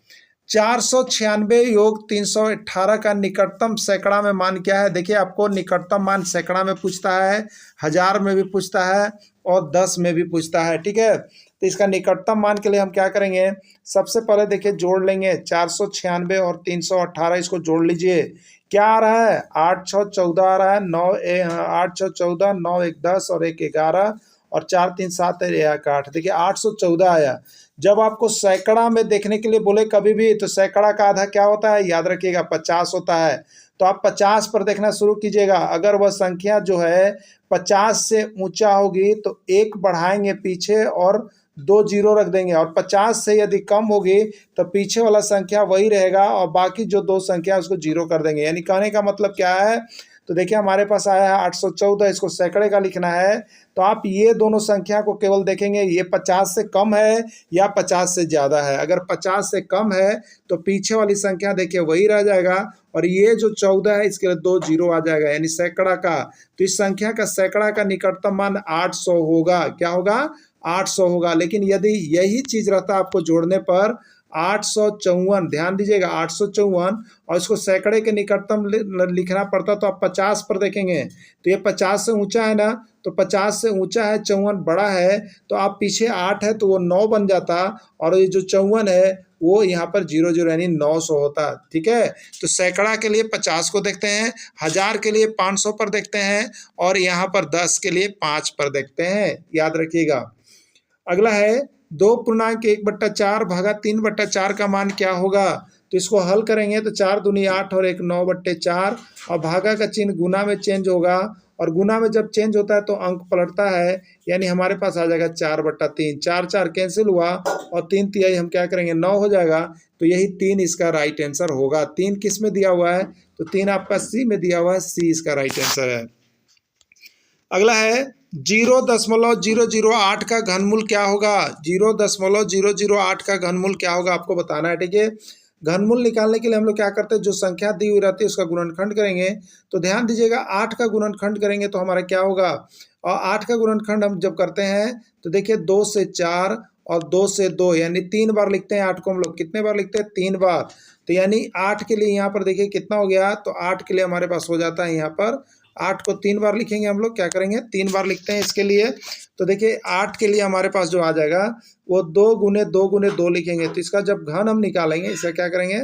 496 योग 318 का निकटतम सैकड़ा में मान क्या है? देखिए आपको निकटतम मान सैकड़ा में पूछता है, हजार में भी पूछता है और 10 में भी पूछता है, ठीक है। तो इसका निकटतम मान के लिए हम क्या करेंगे, सबसे पहले देखिए जोड़ लेंगे 496 और 318, इसको जोड़ लीजिए। क्या आ रहा है? 8 6 14 आ रहा है, 8 6 14, 9 1 10 और 1 11 और 4 3 7 1 8। देखिए 814 आया। जब आपको सैकड़ा में देखने के लिए बोले कभी भी, तो सैकड़ा का आधा क्या होता है? याद रखिएगा 50 होता है। तो आप 50 पर देखना शुरू कीजिएगा। अगर वह संख्या जो है 50 से ऊंचा होगी तो 1 बढ़ाएंगे पीछे और 2 जीरो रख देंगे, और 50 से यदि कम होगी तो पीछे वाला संख्या वही रहेगा और बाकी जो 2 संख्या उसको जीरो कर देंगे। यानी कहने का मतलब क्या है? तो देखिए हमारे पास आया है 814, इसको सैकड़े का लिखना है। तो आप ये दोनों संख्या को केवल देखेंगे ये 50 से कम है या 50 से ज़्यादा है। अगर 50 से कम है तो पीछे वाली संख्या देखिए वही रह जाएगा और ये जो 14 है इसके लिए 2 जीरो आ जाएगा, यानी सैकड़ा का। तो इस संख्या का सैकड़ा का निकटतम मान 800 होगा। क्या होगा? 800 होगा। लेकिन यदि यही चीज़ रहता आपको जोड़ने पर 854, ध्यान दीजिएगा 854, और इसको सैकड़े के निकटतम लिखना पड़ता तो आप 50 पर देखेंगे। तो ये 50 से ऊंचा है ना, तो 50 से ऊंचा है, 54 बड़ा है, तो आप पीछे 8 है तो वो 9 बन जाता और ये जो 54 है वो यहाँ पर 00 यानी 900 होता, ठीक है। तो सैकड़ा के लिए 50 को देखते हैं, हजार के लिए 500 पर देखते हैं और यहाँ पर 10 के लिए 5 पर देखते हैं, याद रखिएगा। अगला है 2.1/4 भागा 3/4 का मान क्या होगा? तो इसको हल करेंगे तो 4 दूनी 8 और 1 9/4 और भागा का चिन्ह गुना में चेंज होगा और गुना में जब चेंज होता है तो अंक पलटता है, यानी हमारे पास आ जाएगा 4/3। 4 4 कैंसिल हुआ और 3 तिहाई हम क्या करेंगे 9 हो जाएगा। तो यही 3 इसका राइट आंसर होगा। 3 किस में दिया हुआ है? तो 3 आपका सी में दिया हुआ है, सी इसका राइट आंसर है। अगला है 0.008 का घनमूल क्या होगा? 0.008 का घनमूल क्या होगा आपको बताना है, ठीक है। घनमूल निकालने के लिए हम लोग क्या करते हैं, जो संख्या दी हुई रहती है उसका गुणनखंड करेंगे। तो ध्यान दीजिएगा 8 का गुणनखंड करेंगे तो हमारा क्या होगा, और 8 का गुणनखंड हम जब करते हैं तो देखिए 2 से 4 और 2 से 2, यानी 3 बार लिखते हैं 8 को हम लोग। कितने बार लिखते हैं? 3 बार। तो यानी 8 के लिए यहाँ पर देखिए कितना हो गया, तो 8 के लिए हमारे पास हो जाता है यहाँ पर 8 को 3 बार लिखेंगे हम लोग, क्या करेंगे 3 बार लिखते हैं इसके लिए। तो देखिए 8 के लिए हमारे पास जो आ जाएगा वो 2 गुने 2 गुने 2 लिखेंगे। तो इसका जब घन हम निकालेंगे, इसका क्या करेंगे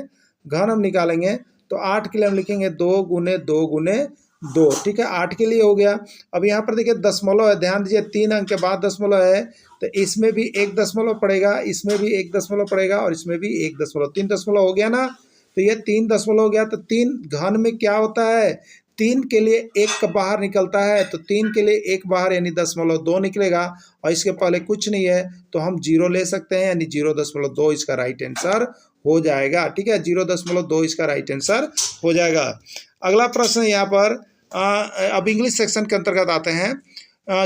घन हम निकालेंगे, तो 8 के लिए हम लिखेंगे 2 गुने 2 गुने 2, ठीक है। 8 के लिए हो गया। अब यहाँ पर देखिए दशमलव है, ध्यान दीजिए 3 अंक के बाद दशमलव है, तो इसमें भी 1 दशमलव पड़ेगा, इसमें भी 1 दशमलव पड़ेगा और इसमें भी 1 दशमलव, 3 दशमलव हो गया ना। तो ये 3 दशमलव हो गया। तो 3 घन में क्या होता है, 3 के लिए 1 बाहर निकलता है, तो 3 के लिए 1 बाहर यानी 0.2 निकलेगा और इसके पहले कुछ नहीं है तो हम 0 ले सकते हैं, यानी 0.2 इसका राइट आंसर हो जाएगा, ठीक है। 0.2 इसका राइट आंसर हो जाएगा। अगला प्रश्न यहाँ पर अब इंग्लिश सेक्शन के अंतर्गत आते हैं।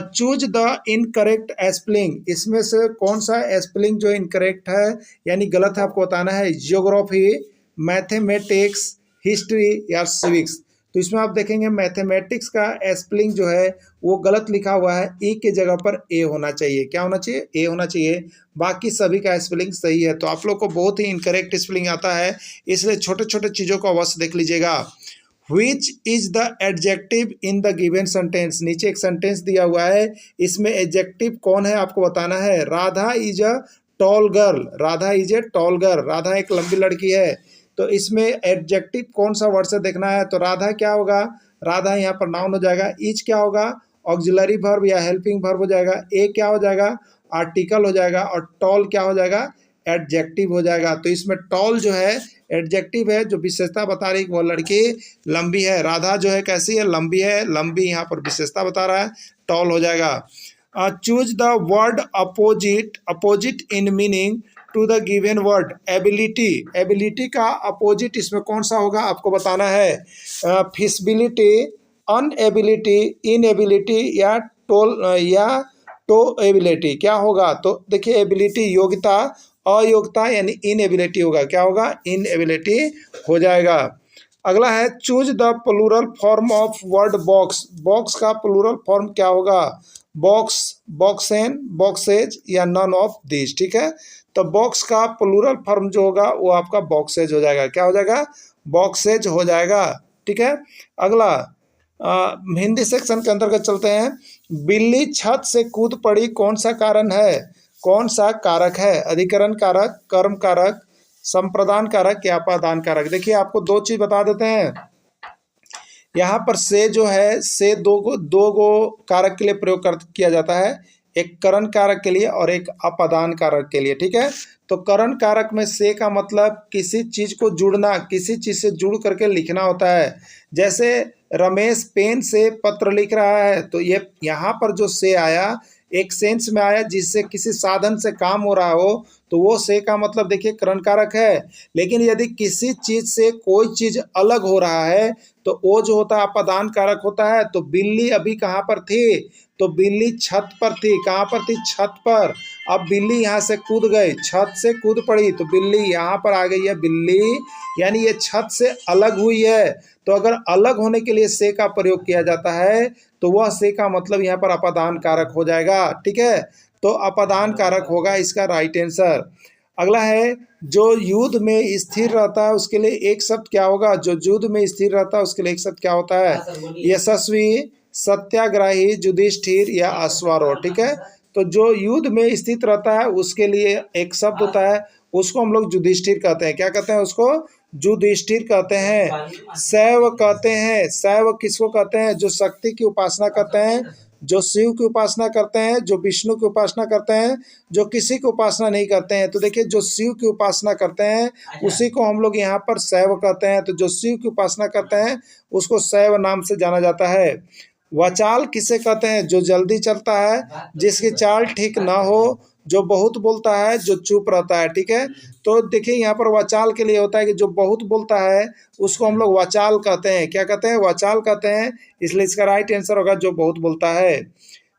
चूज द इनकरेक्ट स्पेलिंग, इसमें से कौन सा स्पेलिंग जो इनकरेक्ट है यानी गलत है आपको बताना है। ज्योग्राफी, मैथमेटिक्स, हिस्ट्री या सिविक्स। तो इसमें आप देखेंगे मैथमेटिक्स का स्पेलिंग जो है वो गलत लिखा हुआ है, ई के जगह पर ए होना चाहिए। क्या होना चाहिए? ए होना चाहिए। बाकी सभी का स्पेलिंग सही है। तो आप लोग को बहुत ही इनकरेक्ट स्पेलिंग आता है, इसलिए छोटे छोटे चीज़ों को अवश्य देख लीजिएगा। Which is the adjective in the given sentence? नीचे एक सेंटेंस दिया हुआ है, इसमें एडजेक्टिव कौन है आपको बताना है। Radha is a tall girl, Radha is a tall girl, Radha एक लंबी लड़की है। तो इसमें एडजेक्टिव कौन सा वर्ड से देखना है, तो राधा क्या होगा, राधा यहाँ पर नाउन हो जाएगा। इज क्या होगा, ऑक्सिलरी वर्ब या हेल्पिंग वर्ब हो जाएगा। ए क्या हो जाएगा, आर्टिकल हो जाएगा। और टॉल क्या हो जाएगा, एडजेक्टिव हो जाएगा। तो इसमें टॉल जो है एडजेक्टिव है, जो विशेषता बता रही है वो लड़की लंबी है। राधा जो है कैसी है, लंबी है, लंबी यहाँ पर विशेषता बता रहा है, टॉल हो जाएगा। Choose the word opposite, opposite in meaning to the given word. Ability, ability का अपोजिट इसमें कौन सा होगा आपको बताना है। फिजिबिलिटी, अनएबिलिटी, इनएबिलिटी या तो एबिलिटी क्या होगा, तो देखिए एबिलिटी योग्यता, अयोग्यता यानी इनएबिलिटी होगा, क्या होगा, इनएबिलिटी हो जाएगा। अगला है choose the plural form of word box, box का प्लूरल फॉर्म क्या होगा, बॉक्स, बॉक्सेन, बॉक्सेज या नन ऑफ दिस, ठीक है। तो बॉक्स का प्लूरल फॉर्म जो होगा वो आपका बॉक्सेज हो जाएगा, क्या हो जाएगा, बॉक्सेज हो जाएगा, ठीक है। अगला हिंदी सेक्शन के अंतर्गत चलते हैं। बिल्ली छत से कूद पड़ी, कौन सा कारण है, कौन सा कारक है, अधिकरण कारक, कर्म कारक, संप्रदान कारक या अपादान कारक। देखिए आपको दो चीज बता देते हैं, यहाँ पर से जो है से दो गो कारक के लिए प्रयोग किया जाता है, एक करण कारक के लिए और एक अपादान कारक के लिए, ठीक है। तो करण कारक में से का मतलब किसी चीज को जुड़ना, किसी चीज से जुड़ करके लिखना होता है। जैसे रमेश पेन से पत्र लिख रहा है, तो ये यहाँ पर जो से आया एक सेंस में आया जिससे किसी साधन से काम हो रहा हो, तो वो से का मतलब देखिए करण कारक है। लेकिन यदि किसी चीज से कोई चीज अलग हो रहा है तो वो जो होता है अपादान कारक होता है। तो बिल्ली अभी कहाँ पर थी, तो बिल्ली छत पर थी, कहाँ पर थी, छत पर। अब बिल्ली यहाँ से कूद गई, छत से कूद पड़ी, तो बिल्ली यहाँ पर आ गई है, बिल्ली यानी ये छत से अलग हुई है। तो अगर अलग होने के लिए से का प्रयोग किया जाता है तो वह से का मतलब यहाँ पर अपादान कारक हो जाएगा, ठीक है। तो अपादान कारक होगा इसका राइट आंसर। अगला है जो युद्ध में स्थिर रहता है उसके लिए एक शब्द क्या होगा, जो युद्ध में स्थिर रहता है उसके लिए एक शब्द क्या होता है, यशस्वी, सत्याग्रही, युधिष्ठिर या अश्वारोह, ठीक है। तो जो युद्ध में स्थित रहता है उसके लिए एक शब्द होता है, उसको हम लोग युधिष्ठिर कहते हैं, क्या कहते हैं उसको, युधिष्ठिर कहते हैं। शैव कहते हैं, शैव किसको कहते हैं, जो शक्ति की उपासना करते हैं, जो शिव की उपासना करते हैं, जो विष्णु की उपासना करते हैं, जो किसी की उपासना नहीं करते हैं। तो देखिए जो शिव की उपासना करते हैं उसी को हम लोग यहाँ पर शैव कहते हैं। तो जो शिव की उपासना करते हैं उसको शैव नाम से जाना जाता है। वचाल किसे कहते हैं, जो जल्दी चलता है, जिसकी चाल ठीक ना हो, जो बहुत बोलता है, जो चुप रहता है, ठीक है। तो देखिए यहाँ पर वचाल के लिए होता है कि जो बहुत बोलता है उसको हम लोग वचाल कहते हैं, क्या कहते हैं, वचाल कहते हैं। इसलिए इसका राइट आंसर होगा जो बहुत बोलता है।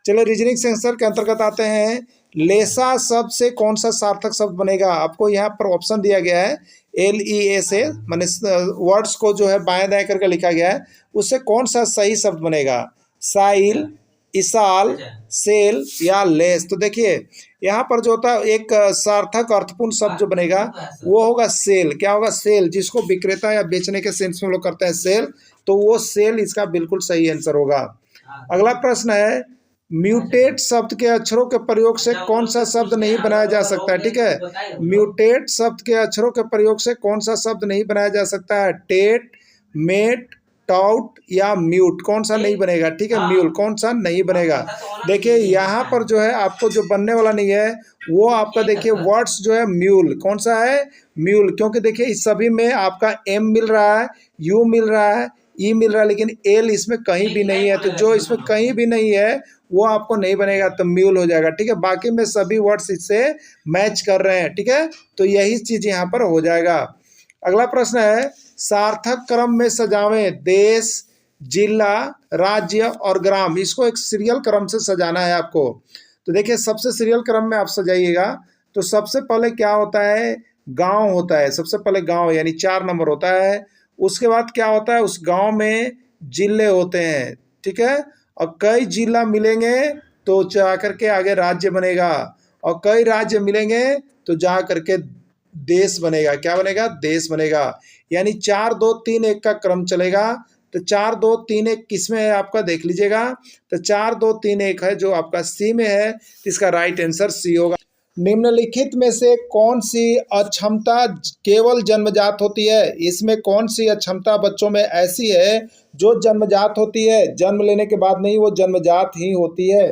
चलिए रीजनिंग सेंसर के अंतर्गत आते हैं। लेसा शब्द से कौन सा सार्थक शब्द बनेगा, आपको यहाँ पर ऑप्शन दिया गया है, LEA से माने वर्ड्स को जो है बाएं दाएं करके लिखा गया है, उससे कौन सा सही शब्द बनेगा, साइल, इसाल, सेल या लेस। तो देखिए यहाँ पर जो होता है एक सार्थक अर्थपूर्ण शब्द जो बनेगा वो होगा सेल, क्या होगा, सेल, जिसको विक्रेता या बेचने के सेंस में लोग करते हैं सेल, तो वो सेल इसका बिल्कुल सही आंसर होगा। अगला प्रश्न है म्यूटेट शब्द के अक्षरों के प्रयोग से कौन सा शब्द नहीं बनाया जा सकता है, ठीक है। म्यूटेट शब्द के अक्षरों के प्रयोग से कौन सा शब्द नहीं बनाया जा सकता है, टेट, मेट, टाउट या म्यूट, कौन सा नहीं बनेगा, ठीक है, म्यूल, कौन सा नहीं बनेगा। देखिए यहाँ पर जो है आपको जो बनने वाला नहीं है वो आपका देखिए वर्ड्स जो है म्यूल, कौन सा है, म्यूल, क्योंकि देखिए इस सभी में आपका एम मिल रहा है, यू मिल रहा है, ई मिल रहा है, लेकिन एल इसमें कहीं भी नहीं है। तो जो इसमें कहीं भी नहीं है वो आपको नहीं बनेगा, तो म्यूल हो जाएगा, ठीक है। बाकी में सभी वर्ड्स इससे मैच कर रहे हैं, ठीक है, तो यही चीज यहाँ पर हो जाएगा। अगला प्रश्न है सार्थक क्रम में सजावें देश, जिला, राज्य और ग्राम, इसको एक सीरियल क्रम से सजाना है आपको। तो देखिए सबसे सीरियल क्रम में आप सजाइएगा। तो सबसे पहले क्या होता है, गांव होता है, सबसे पहले गांव यानी 4 नंबर होता है। उसके बाद क्या होता है, उस गांव में जिले होते हैं, ठीक है, और कई जिला मिलेंगे तो जा करके आगे राज्य बनेगा, और कई राज्य मिलेंगे तो जा करके देश बनेगा, क्या बनेगा, देश बनेगा। यानी 4 2 3 1 का क्रम चलेगा। तो 4 2 3 1 किस में है आपका देख लीजिएगा। तो 4 2 3 1 है जो आपका सी में है, इसका राइट आंसर सी होगा। निम्नलिखित में से कौन सी अक्षमता केवल जन्मजात होती है, इसमें कौन सी अक्षमता बच्चों में ऐसी है जो जन्मजात होती है, जन्म लेने के बाद नहीं, वो जन्मजात ही होती है।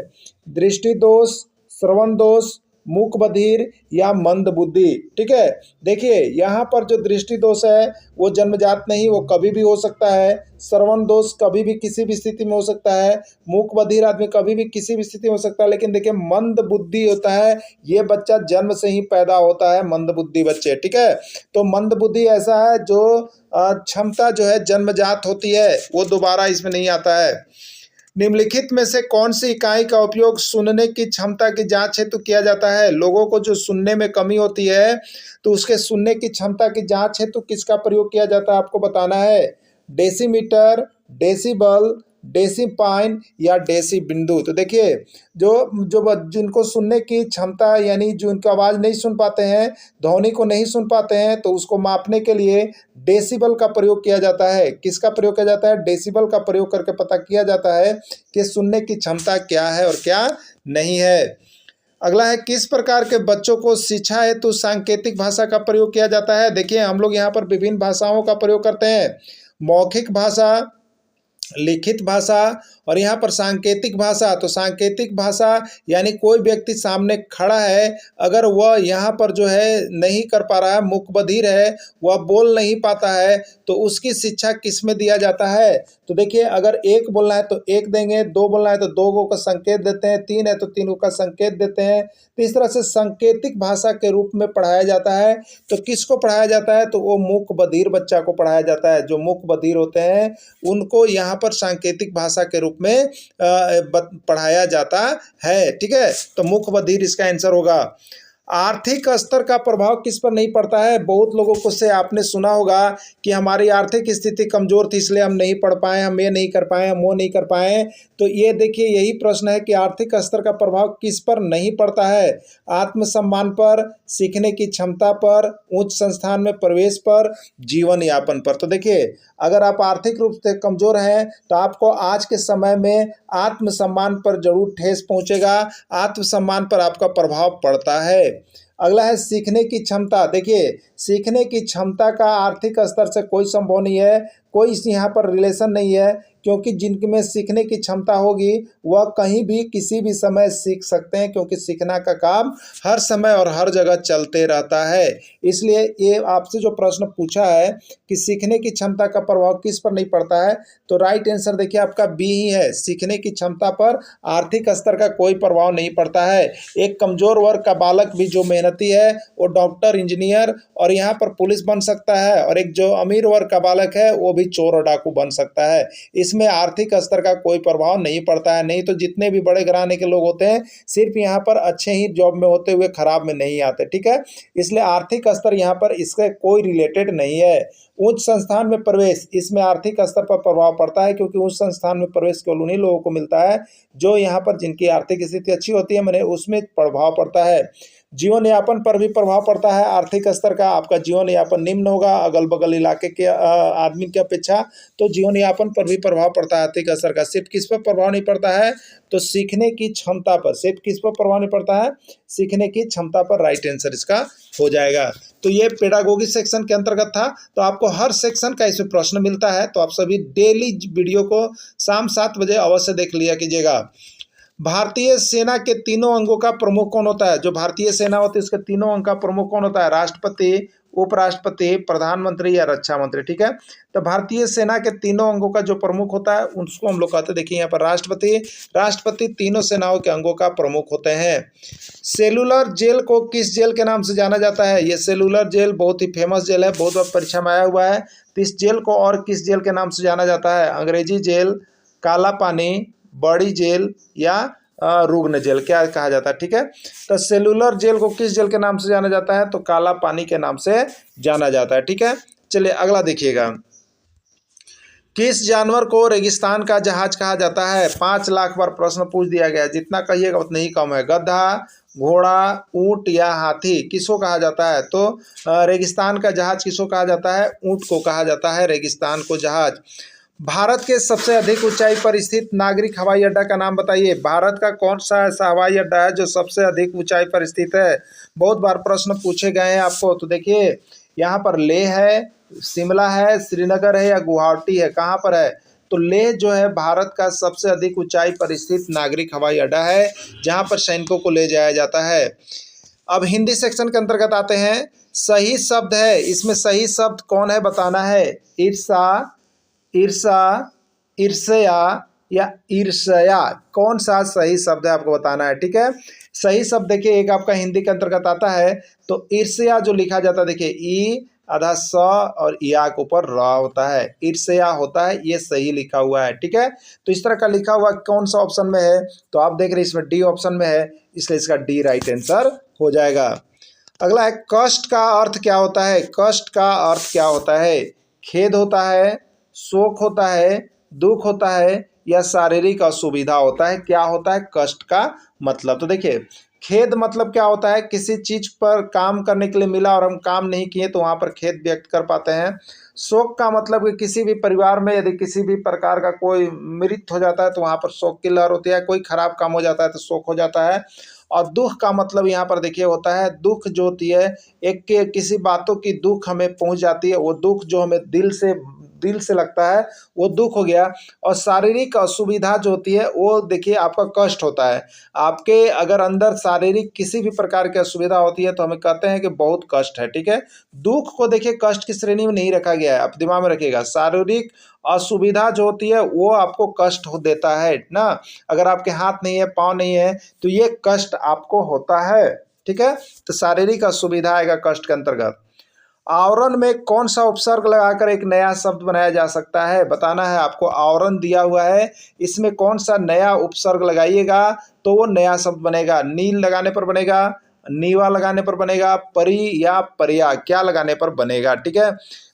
दृष्टि दोष, श्रवण दोष, मूक बधिर या मंद बुद्धि, ठीक है। देखिए यहाँ पर जो दृष्टि दोष है वो जन्मजात नहीं, वो कभी भी हो सकता है। श्रवण दोष कभी भी किसी भी स्थिति में हो सकता है। मूक बधिर आदमी कभी भी किसी भी स्थिति में हो सकता है। लेकिन देखिए मंद बुद्धि होता है, ये बच्चा जन्म से ही पैदा होता है, मंद बुद्धि बच्चे, ठीक है। तो मंद बुद्धि ऐसा है जो क्षमता जो है जन्मजात होती है, वो दोबारा इसमें नहीं आता है। निम्नलिखित में से कौन सी इकाई का उपयोग सुनने की क्षमता की जांच हेतु किया जाता है? लोगों को जो सुनने में कमी होती है तो उसके सुनने की क्षमता की जांच हेतु किसका प्रयोग किया जाता है आपको बताना है। डेसीमीटर, डेसीबल, डेसीपाइन या डेसी बिंदु। तो देखिए जो जो जिनको सुनने की क्षमता यानी जो इनको आवाज़ नहीं सुन पाते हैं, ध्वनि को नहीं सुन पाते हैं, तो उसको मापने के लिए डेसिबल का प्रयोग किया जाता है। किसका प्रयोग किया जाता है? डेसिबल का प्रयोग करके पता किया जाता है कि सुनने की क्षमता क्या है और क्या नहीं है। अगला है, किस प्रकार के बच्चों को शिक्षा हेतु सांकेतिक भाषा का प्रयोग किया जाता है? देखिए हम लोग यहाँ पर विभिन्न भाषाओं का प्रयोग करते हैं, मौखिक भाषा, लिखित भाषा और यहाँ पर सांकेतिक भाषा। तो सांकेतिक भाषा यानी कोई व्यक्ति सामने खड़ा है, अगर वह यहाँ पर जो है नहीं कर पा रहा है, मूक बधिर है, वह बोल नहीं पाता है, तो उसकी शिक्षा किस में दिया जाता है? तो देखिए अगर एक बोलना है तो एक देंगे, दो बोलना है तो दो गो का संकेत देते हैं, तीन है तो तीनों का संकेत देते हैं। तो इस तरह से सांकेतिक भाषा के रूप में पढ़ाया जाता है। तो किसको पढ़ाया जाता है? तो वो मूक बधिर बच्चा को पढ़ाया जाता है। जो मूक बधिर होते हैं उनको यहाँ पर सांकेतिक भाषा के रूप में पढ़ाया जाता है। ठीक है, तो मूक बधिर इसका आंसर होगा। आर्थिक स्तर का प्रभाव किस पर नहीं पड़ता है? बहुत लोगों को से आपने सुना होगा कि हमारी आर्थिक स्थिति कमजोर थी इसलिए हम नहीं पढ़ पाए, हम ये नहीं कर पाए, हम वो नहीं कर पाए। तो ये देखिए यही प्रश्न है कि आर्थिक स्तर का प्रभाव किस पर नहीं पड़ता है? आत्मसम्मान पर, सीखने की क्षमता पर, उच्च संस्थान में प्रवेश पर, जीवन यापन पर। तो देखिए अगर आप आर्थिक रूप से कमजोर हैं तो आपको आज के समय में आत्मसम्मान पर जरूर ठेस पहुंचेगा, आत्मसम्मान पर आपका प्रभाव पड़ता है। अगला है सीखने की क्षमता। देखिए सीखने की क्षमता का आर्थिक स्तर से कोई संभव नहीं है, कोई यहाँ पर रिलेशन नहीं है, क्योंकि जिनमें सीखने की क्षमता होगी वह कहीं भी किसी भी समय सीख सकते हैं, क्योंकि सीखना का काम हर समय और हर जगह चलते रहता है। इसलिए ये आपसे जो प्रश्न पूछा है कि सीखने की क्षमता का प्रभाव किस पर नहीं पड़ता है, तो राइट आंसर देखिए आपका बी ही है। सीखने की क्षमता पर आर्थिक स्तर का कोई प्रभाव नहीं पड़ता है। एक कमजोर वर्ग का बालक भी जो मेहनती है वो डॉक्टर, इंजीनियर और यहाँ पर पुलिस बन सकता है, और एक जो अमीर वर्ग का बालक है वो भी चोर और डाकू बन सकता है। इसमें आर्थिक स्तर का कोई प्रभाव नहीं पड़ता है। नहीं तो जितने भी बड़े घराने के लोग होते हैं सिर्फ यहाँ पर अच्छे ही जॉब में होते हुए खराब में नहीं आते। ठीक है, इसलिए आर्थिक स्तर यहाँ पर इससे कोई रिलेटेड नहीं है। उच्च संस्थान में प्रवेश, इसमें आर्थिक स्तर पर प्रभाव पड़ता है, क्योंकि उच्च संस्थान में प्रवेश केवल उन्हीं लोगों को मिलता है जो यहाँ पर जिनकी आर्थिक स्थिति अच्छी होती है, मैंने उसमें प्रभाव पड़ता है। जीवन यापन पर भी प्रभाव पड़ता है आर्थिक स्तर का। आपका जीवन यापन निम्न होगा अगल बगल इलाके के आदमी की अपेक्षा, तो जीवन यापन पर भी प्रभाव पड़ता है आर्थिक स्तर का। सिर्फ किस पर प्रभाव नहीं पड़ता है? तो सीखने की क्षमता पर। सिर्फ किस पर प्रभाव नहीं पड़ता है? सीखने की क्षमता पर। राइट आंसर इसका हो जाएगा। तो ये पेडागोगी सेक्शन के अंतर्गत था। तो आपको हर सेक्शन का इसमें प्रश्न मिलता है, तो आप सभी डेली वीडियो को शाम 7 बजे अवश्य देख लिया कीजिएगा। भारतीय सेना के तीनों अंगों का प्रमुख कौन होता है? जो भारतीय सेना होती है उसके तीनों अंग का प्रमुख कौन होता है? राष्ट्रपति, उपराष्ट्रपति, प्रधानमंत्री या रक्षा मंत्री। ठीक है, तो भारतीय सेना के तीनों अंगों का जो प्रमुख होता है उसको हम लोग कहते हैं, देखिए यहाँ पर राष्ट्रपति तीनों सेनाओं के अंगों का प्रमुख होते हैं। सेलुलर जेल को किस जेल के नाम से जाना जाता है? ये सेलुलर जेल बहुत ही फेमस जेल है, बहुत बार परीक्षा में आया हुआ है। तो इस जेल को और किस जेल के नाम से जाना जाता है? अंग्रेजी जेल, काला पानी, बड़ी जेल या रुग्ण जेल क्या कहा जाता है? ठीक है, तो सेलुलर जेल को किस जेल के नाम से जाना जाता है? तो काला पानी के नाम से जाना जाता है। ठीक है, चलिए अगला देखिएगा। किस जानवर को रेगिस्तान का जहाज कहा जाता है? 5 लाख बार प्रश्न पूछ दिया गया, जितना कहिएगा उतना ही कम है। गधा, घोड़ा, ऊंट या हाथी किसको कहा जाता है? तो रेगिस्तान का जहाज किसको कहा जाता है? ऊंट को कहा जाता है रेगिस्तान को जहाज। भारत के सबसे अधिक ऊंचाई पर स्थित नागरिक हवाई अड्डा का नाम बताइए। भारत का कौन सा ऐसा हवाई अड्डा है जो सबसे अधिक ऊंचाई पर स्थित है? बहुत बार प्रश्न पूछे गए हैं आपको। तो देखिए यहाँ पर लेह है, शिमला है, श्रीनगर है या गुवाहाटी है, कहाँ पर है? तो लेह जो है भारत का सबसे अधिक ऊंचाई पर स्थित नागरिक हवाई अड्डा है, जहाँ पर सैनिकों को ले जाया जाता है। अब हिंदी सेक्शन के अंतर्गत आते हैं। सही शब्द है, इसमें सही शब्द कौन है बताना है। ईर्षा, ईर्षा, ईर्ष्या या ईर्ष्या, कौन सा सही शब्द है आपको बताना है। ठीक है, सही शब्द देखिए एक आपका हिंदी के अंतर्गत आता है, तो ईर्ष्या जो लिखा जाता है देखिए ई आधा स और या के ऊपर र होता है, ईर्ष्या होता है, ये सही लिखा हुआ है। ठीक है, तो इस तरह का लिखा हुआ कौन सा ऑप्शन में है, तो आप देख रहे हैं इसमें डी ऑप्शन में है, इसलिए इसका डी राइट आंसर हो जाएगा। अगला है कष्ट का अर्थ क्या होता है। कष्ट का अर्थ क्या होता है, खेद होता है, शोक होता है, दुख होता है या शारीरिक असुविधा होता है। क्या होता है कष्ट का मतलब, तो देखिए खेद मतलब क्या होता है, किसी चीज पर काम करने के लिए मिला और हम काम नहीं किए तो वहां पर खेद व्यक्त कर पाते हैं। शोक का मतलब कि किसी भी परिवार में यदि किसी भी प्रकार का कोई मृत्यु हो जाता है तो वहां पर शोक की लहर होती है, कोई खराब काम हो जाता है तो शोक हो जाता है। और दुख का मतलब यहाँ पर देखिए होता है, दुख जो होती है एक के किसी बातों की दुख हमें पहुंच जाती है, वो दुख जो हमें दिल से लगता है वो दुख हो गया। और शारीरिक असुविधा जो होती है वो देखिए आपका कष्ट होता है। आपके अगर अंदर शारीरिक किसी भी प्रकार की असुविधा होती है तो हमें कहते हैं कि बहुत कष्ट है। ठीक है, दुख को देखिए कष्ट की श्रेणी में नहीं रखा गया है, आप दिमाग में रखिएगा। शारीरिक असुविधा जो होती है वो आपको कष्ट हो देता है ना, अगर आपके हाथ नहीं है पाँव नहीं है तो ये कष्ट आपको होता है। ठीक है, तो शारीरिक असुविधा आएगा कष्ट के अंतर्गत। आवरण में कौन सा उपसर्ग लगाकर एक नया शब्द बनाया जा सकता है, बताना है आपको। आवरण दिया हुआ है, इसमें कौन सा नया उपसर्ग लगाइएगा तो वो नया शब्द बनेगा। नील लगाने पर बनेगा, नीवा लगाने पर बनेगा, परी या परिया क्या लगाने पर बनेगा। ठीक है,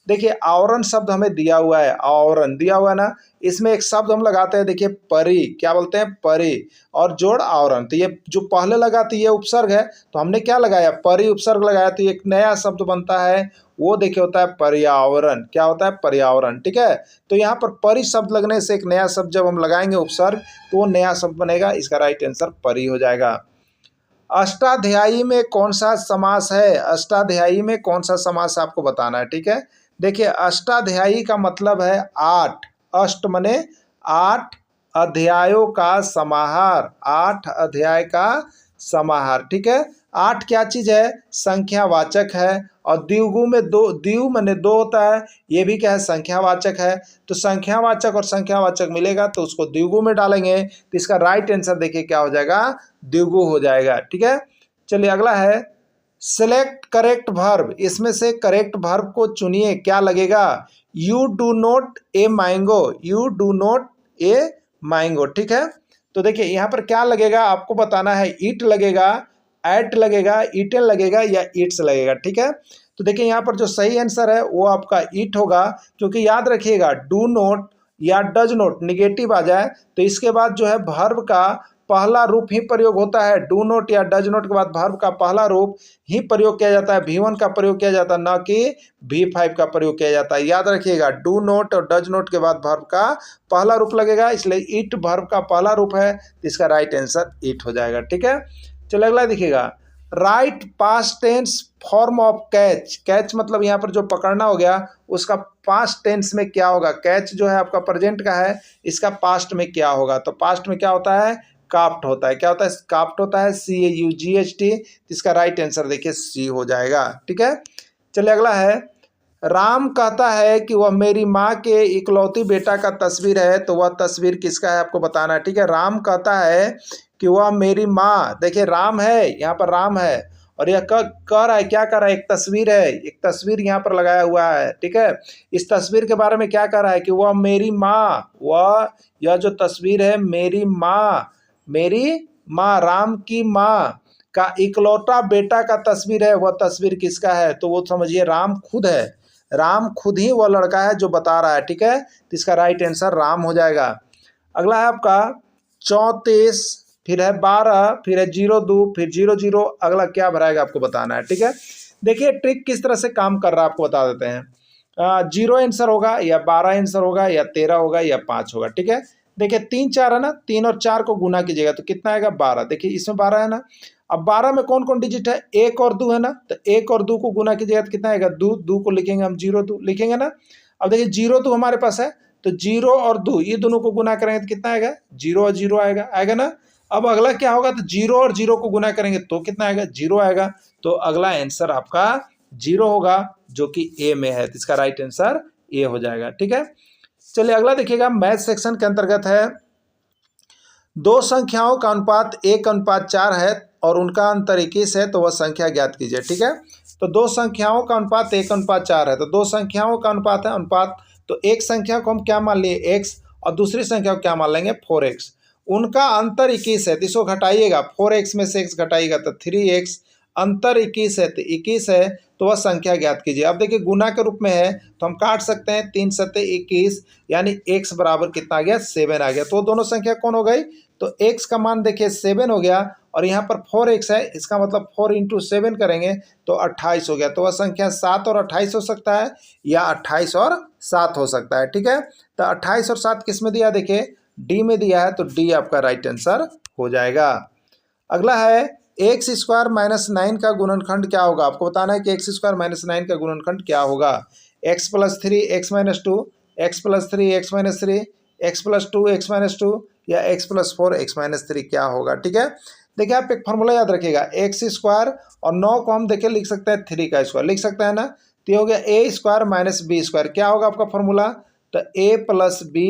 देखिए आवरण शब्द हमें दिया हुआ है, आवरण दिया हुआ है ना, इसमें एक शब्द हम लगाते हैं, देखिए परी, क्या बोलते हैं परी, और जोड़ आवरण। तो ये जो पहले लगा तो ये उपसर्ग है, तो हमने क्या लगाया परी उपसर्ग लगाया, तो एक नया शब्द बनता है, वो देखिए होता है पर्यावरण। क्या होता है पर्यावरण। ठीक है, तो यहाँ पर परि शब्द लगने से एक नया शब्द जब हम लगाएंगे उपसर्ग तो वो नया शब्द बनेगा, इसका राइट आंसर परि हो जाएगा। अष्टाध्यायी में कौन सा समास है, अष्टाध्यायी में कौन सा समास आपको बताना है। ठीक है, देखिए अष्टाध्यायी का मतलब है आठ, अष्ट मने आठ, अध्यायों का समाहार, आठ अध्याय का समाहार। ठीक है, आठ क्या चीज है, संख्यावाचक है, और द्विगु में दो, द्विगु मने दो होता है, ये भी क्या है संख्यावाचक है। तो संख्यावाचक और संख्यावाचक मिलेगा तो उसको द्विगु में डालेंगे, तो इसका राइट आंसर देखिए क्या हो जाएगा, द्विगु हो जाएगा। ठीक है, चलिए अगला है सेलेक्ट करेक्ट वर्ब, इसमें से करेक्ट वर्ब को चुनिए, क्या लगेगा, you do not a mango, you do not a mango. ठीक है, तो देखिए यहाँ पर क्या लगेगा आपको बताना है, ईट लगेगा, एट लगेगा, ईटन लगेगा या ईट्स लगेगा। ठीक है, तो देखिए यहाँ पर जो सही आंसर है वो आपका ईट होगा, क्योंकि याद रखिएगा डू नॉट या डज नॉट निगेटिव आ जाए तो इसके बाद जो है वर्ब का पहला रूप ही प्रयोग होता है। डू नॉट या डज नॉट के बाद वर्ब का पहला रूप ही प्रयोग किया जाता है, V1 का प्रयोग किया जाता है, न कि V5 का प्रयोग किया जाता है। याद रखिएगा डू नॉट और डज नॉट के बाद वर्ब का पहला रूप लगेगा, इसलिए इट वर्ब का पहला रूप है, तो इसका राइट आंसर इट हो जाएगा। ठीक है, चलो अगला देखिएगा, write past tense form of catch, catch मतलब यहाँ पर जो पकड़ना हो गया उसका पास्ट टेंस में क्या होगा, कैच जो है आपका प्रेजेंट का है, इसका पास्ट में क्या होगा, तो पास्ट में क्या होता है, काप्ट होता है। क्या होता है, काप्ट होता है, CAUGHT, इसका राइट आंसर देखिए सी हो जाएगा। ठीक है, चलिए अगला है, राम कहता है कि वह मेरी माँ के इकलौती बेटा का तस्वीर है, तो वह तस्वीर किसका है आपको बताना है। ठीक है, राम कहता है कि वह मेरी माँ, देखिए राम है, यहाँ पर राम है, और यह कह रहा है, क्या कर रहा है, एक तस्वीर है, एक तस्वीर यहाँ पर लगाया हुआ है। ठीक है, इस तस्वीर के बारे में क्या कर रहा है कि वह मेरी माँ, वह यह जो तस्वीर है मेरी माँ, मेरी माँ राम की माँ का इकलौता बेटा का तस्वीर है, वह तस्वीर किसका है, तो वो समझिए राम खुद है, राम खुद ही वह लड़का है जो बता रहा है। ठीक है, तो इसका राइट आंसर राम हो जाएगा। अगला है आपका 34, फिर है 12, फिर है 02, फिर 00, अगला क्या भराएगा आपको बताना है। ठीक है, देखिए ट्रिक किस तरह से काम कर रहा है आपको बता देते हैं। 0 आंसर होगा या 12 आंसर होगा या 13 होगा या 5 होगा। ठीक है, देखिए 3 4 है ना, 3 और 4 को गुना कीजिएगा तो कितना आएगा 12, देखिए इसमें 12 है ना। अब 12 में कौन कौन डिजिट है, 1 और 2 है ना, तो 1 और 2 को गुना कीजिएगा तो कितना आएगा 2, 2 को लिखेंगे हम 0 2 लिखेंगे ना। अब देखिए 0 2 हमारे पास है, तो 0 और 2 ये दोनों को गुना करेंगे तो कितना आएगा 0 और 0 आएगा, आएगा ना। अब अगला क्या होगा, तो 0 और 0 को गुना करेंगे तो कितना आएगा 0 आएगा, तो अगला आंसर आपका 0 होगा जो कि ए में है, तो इसका राइट आंसर ए हो जाएगा। ठीक है, चलिए अगला देखिएगा, मैथ सेक्शन के अंतर्गत है, दो संख्याओं का अनुपात 1:4 है और उनका अंतर 21 है, तो वह संख्या ज्ञात कीजिए। ठीक है, तो दो संख्याओं का अनुपात 1:4 है, तो दो संख्याओं का अनुपात है अनुपात, तो एक संख्या को हम क्या मान लिए x और दूसरी संख्या को क्या मान लेंगे 4x। उनका अंतर 21 है, तो इसको घटाइएगा, 4x में से x घटाइएगा तो 3x, अंतर 21 है तो 21 है, तो वह संख्या ज्ञात कीजिए। अब देखिए गुना के रूप में है तो हम काट सकते हैं, 3 सत्ते 21, यानी x बराबर कितना आ गया 7 आ गया। तो दोनों संख्या कौन हो गई, तो x का मान देखिए 7 हो गया और यहाँ पर 4x है, इसका मतलब 4 × 7 करेंगे तो 28 हो गया। तो वह संख्या 7 और 28 हो सकता है या 28 और 7 हो सकता है। ठीक है, तो 28 और 7 किस में दिया, देखिए डी में दिया है, तो डी आपका राइट आंसर हो जाएगा। अगला है x² - 9 का गुणनखंड क्या होगा। आपको बताना है कि x² - 9 का गुणनखंड क्या होगा। x + 3 x - 2, x + 3 x - 3, x + 2 x - 2 या x + 4 x - 3 क्या होगा। ठीक है, देखिए आप एक फॉर्मूला याद रखिएगा, x² और 9 को हम देखिए लिख सकते हैं 3 का स्क्वायर लिख सकते हैं ना, तो ये हो गया a² - b²। क्या होगा आपका फॉर्मूला, तो a + b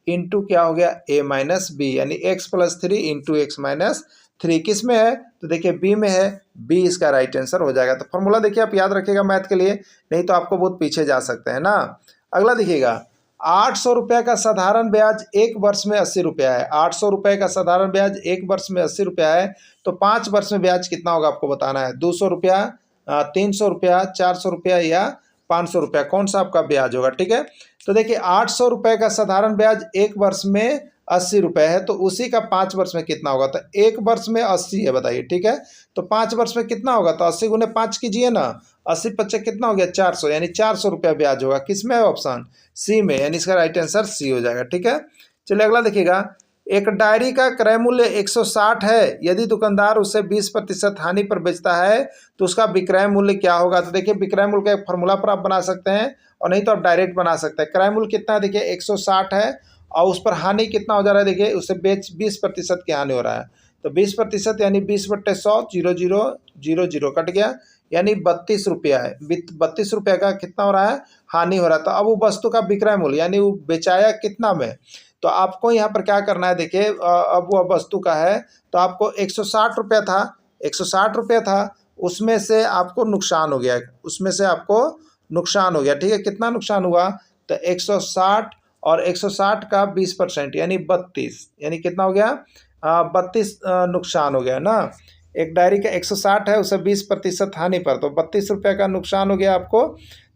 इंटू क्या हो गया a - b, यानी x + 3 × x - 3 किस में है, तो देखिए बी में है, बी इसका राइट आंसर हो जाएगा। तो फॉर्मूला देखिए आप याद रखिएगा मैथ के लिए, नहीं तो आपको बहुत पीछे जा सकते हैं ना। अगला देखिएगा, 800 रुपये का साधारण ब्याज 1 वर्ष में 80 रुपया है। 800 रुपये का साधारण ब्याज 1 वर्ष में 80 रुपया है, तो 5 वर्ष में ब्याज कितना होगा आपको बताना है। 200 रुपया, 300 रुपया, 400 रुपया या 500 रुपया, कौन सा आपका ब्याज होगा। ठीक है, तो देखिए 800 रुपये का साधारण ब्याज 1 वर्ष में 80 रुपये है, तो उसी का 5 वर्ष में कितना होगा, तो 1 वर्ष में 80 है बताइए। ठीक है, तो 5 वर्ष में कितना होगा, तो 80 × 5 कीजिए ना, 80 × 5 कितना हो गया 400, यानी 400 रुपया ब्याज होगा। किस में है ऑप्शन सी में, यानी इसका राइट आंसर सी हो जाएगा। ठीक है, चलिए अगला देखिएगा, एक डायरी का क्रय मूल्य 160 है, यदि दुकानदार उसे 20% हानि पर बेचता है तो उसका विक्रय मूल्य क्या होगा। तो देखिए विक्रय मूल्य का एक फॉर्मूला पर आप बना सकते हैं और नहीं तो आप डायरेक्ट बना सकते हैं। क्रय मूल्य कितना है, देखिए 160 है और उस पर हानि कितना हो जा रहा है, देखिए उससे 20% की हानि हो रहा है, तो 20% यानी 20/100, 0000 कट गया, यानी 32 रुपया है। 32 रुपये का कितना हो रहा है, हानि हो रहा है। तो अब वो वस्तु का विक्रय मूल्य यानी वो बेचाया कितना में, तो आपको यहाँ पर क्या करना है, देखिए अब वो वस्तु का है तो आपको 160 रुपया था, 160 रुपया था, उसमें से आपको नुकसान हो गया, उसमें से आपको नुकसान हो गया। ठीक है, कितना नुकसान हुआ, तो 160 और 160 का 20% यानी 32, यानी कितना हो गया 32 नुकसान हो गया ना। एक डायरी का 160 है, उसे 20% हानि पर, तो 32 रुपये का नुकसान हो गया आपको।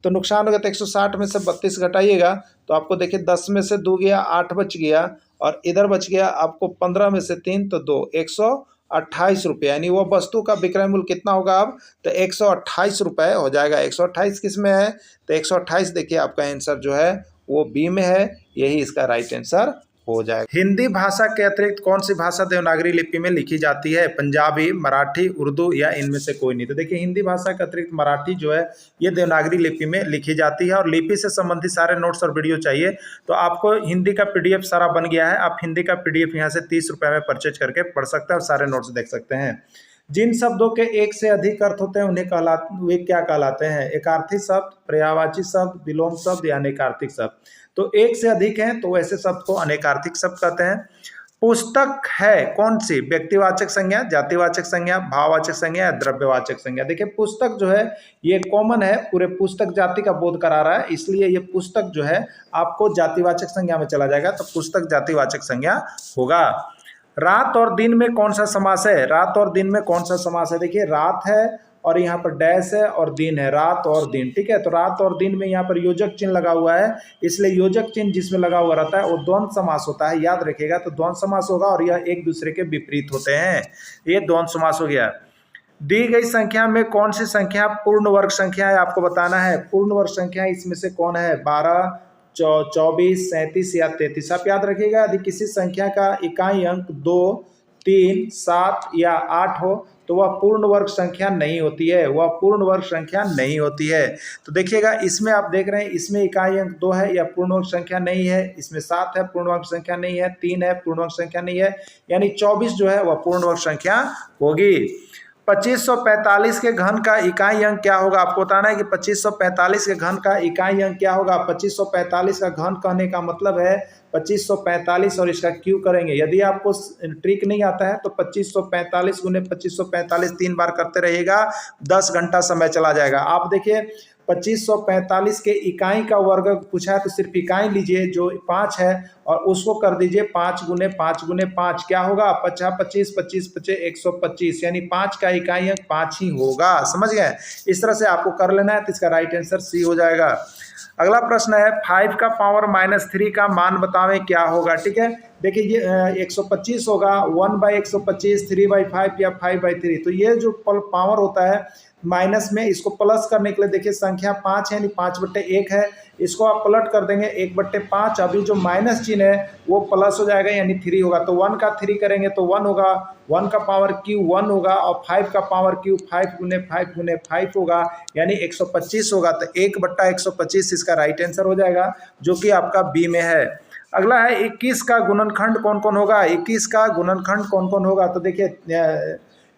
तो नुकसान हो गया तो 160 में से 32 घटाइएगा तो आपको देखिए 10 में से 2 गया, 8 बच गया और इधर बच गया आपको 15 में से 3 तो 2, 128 रुपये, यानी वो वस्तु का विक्रय मूल्य कितना होगा अब, तो 128 रुपये हो जाएगा। 128 किस में है, तो 128 देखिए आपका आंसर जो है वो बी में है, यही इसका राइट आंसर हो जाएगा। हिंदी भाषा के अतिरिक्त कौन सी भाषा देवनागरी लिपि में लिखी जाती है, पंजाबी, मराठी, उर्दू या इनमें से कोई नहीं। तो देखिए हिंदी भाषा के अतिरिक्त मराठी जो है ये देवनागरी लिपि में लिखी जाती है। और लिपि से संबंधित सारे नोट्स और वीडियो चाहिए तो आपको हिंदी का PDF सारा बन गया है, आप हिंदी का PDF यहाँ से 30 रुपये में परचेज करके पढ़ सकते हैं और सारे नोट्स देख सकते हैं। जिन शब्दों के एक से अधिक अर्थ होते हैं उन्हें वे क्या कहलाते हैं, एकार्थी शब्द, पर्यायवाची शब्द, विलोम शब्द या अनेकार्थिक शब्द। तो एक से अधिक हैं तो ऐसे शब्द को अनेकार्थिक शब्द कहते हैं। पुस्तक है कौन सी, व्यक्तिवाचक संज्ञा, जातिवाचक संज्ञा, भाववाचक संज्ञा या द्रव्यवाचक संज्ञा। देखिए पुस्तक जो है ये कॉमन है, पूरे पुस्तक जाति का बोध करा रहा है, इसलिए ये पुस्तक जो है आपको जातिवाचक संज्ञा में चला जाएगा, तो पुस्तक जातिवाचक संज्ञा होगा। रात और दिन में कौन सा समास है, रात और दिन में कौन सा समास है, देखिए रात है और यहाँ पर डैश है और दिन है, रात और दिन। ठीक है, तो रात और दिन में यहाँ पर योजक चिन्ह लगा हुआ है, इसलिए योजक चिन्ह जिसमें लगा हुआ रहता है वो द्वंद्व समास होता है, याद रखिएगा। तो द्वंद्व समास होगा और यह एक दूसरे के विपरीत होते हैं, ये द्वंद्व समास हो गया। दी गई संख्या में कौन सी संख्या पूर्ण वर्ग संख्या है, आपको बताना है। पूर्ण वर्ग संख्या इसमें से कौन है, 12, 24, 37 या 33। आप याद रखिएगा यदि किसी संख्या का इकाई अंक 2, 3, 7 या 8 हो तो वह पूर्ण वर्ग संख्या नहीं होती है, वह पूर्ण वर्ग संख्या नहीं होती है। तो देखिएगा इसमें आप देख रहे हैं इसमें इकाई अंक 2 है या पूर्ण वर्ग संख्या नहीं है, इसमें 7 है पूर्ण वर्ग संख्या नहीं है, 3 है पूर्ण वर्ग संख्या नहीं है, यानी 24 जो है वह पूर्ण वर्ग संख्या होगी। 2545 के घन का इकाई अंक क्या होगा? आपको बताना है कि 2545 के घन का इकाई अंक क्या होगा। 2545 का घन कहने का मतलब है 2545 और इसका क्यू करेंगे। यदि आपको ट्रिक नहीं आता है तो 2545 गुने 2545 3 बार करते रहिएगा, 10 घंटा समय चला जाएगा। आप देखिए 2545 के इकाई का वर्ग पूछा है तो सिर्फ इकाई लीजिए जो 5 है और उसको कर दीजिए 5 गुने 5 गुने 5, क्या होगा? 5 25 25 25 125, यानी 5 का इकाई अंक 5 ही होगा। समझ गए? इस तरह से आपको कर लेना है तो इसका राइट आंसर सी हो जाएगा। अगला प्रश्न है 5 का पावर -3 का मान बतावें क्या होगा। ठीक है, देखिए ये 125 होगा, 1/125, 3/5 या 5/3। तो ये जो पावर होता है माइनस में, इसको प्लस करने के लिए देखिए संख्या 5 है यानी 5/1 है, इसको आप पलट कर देंगे 1/5। अभी जो माइनस चिन्ह है वो प्लस हो जाएगा यानी 3 होगा। तो 1 का 3 करेंगे तो 1 होगा, 1 का पावर क्यू 1 होगा और 5 का पावर क्यू 5 गुने 5 गुने 5 होगा यानी 125 होगा। तो 1/125 इसका राइट आंसर हो जाएगा जो कि आपका बी में है। अगला है 21 का गुणनखंड कौन कौन होगा। 21 का गुणनखंड कौन कौन होगा? तो देखिए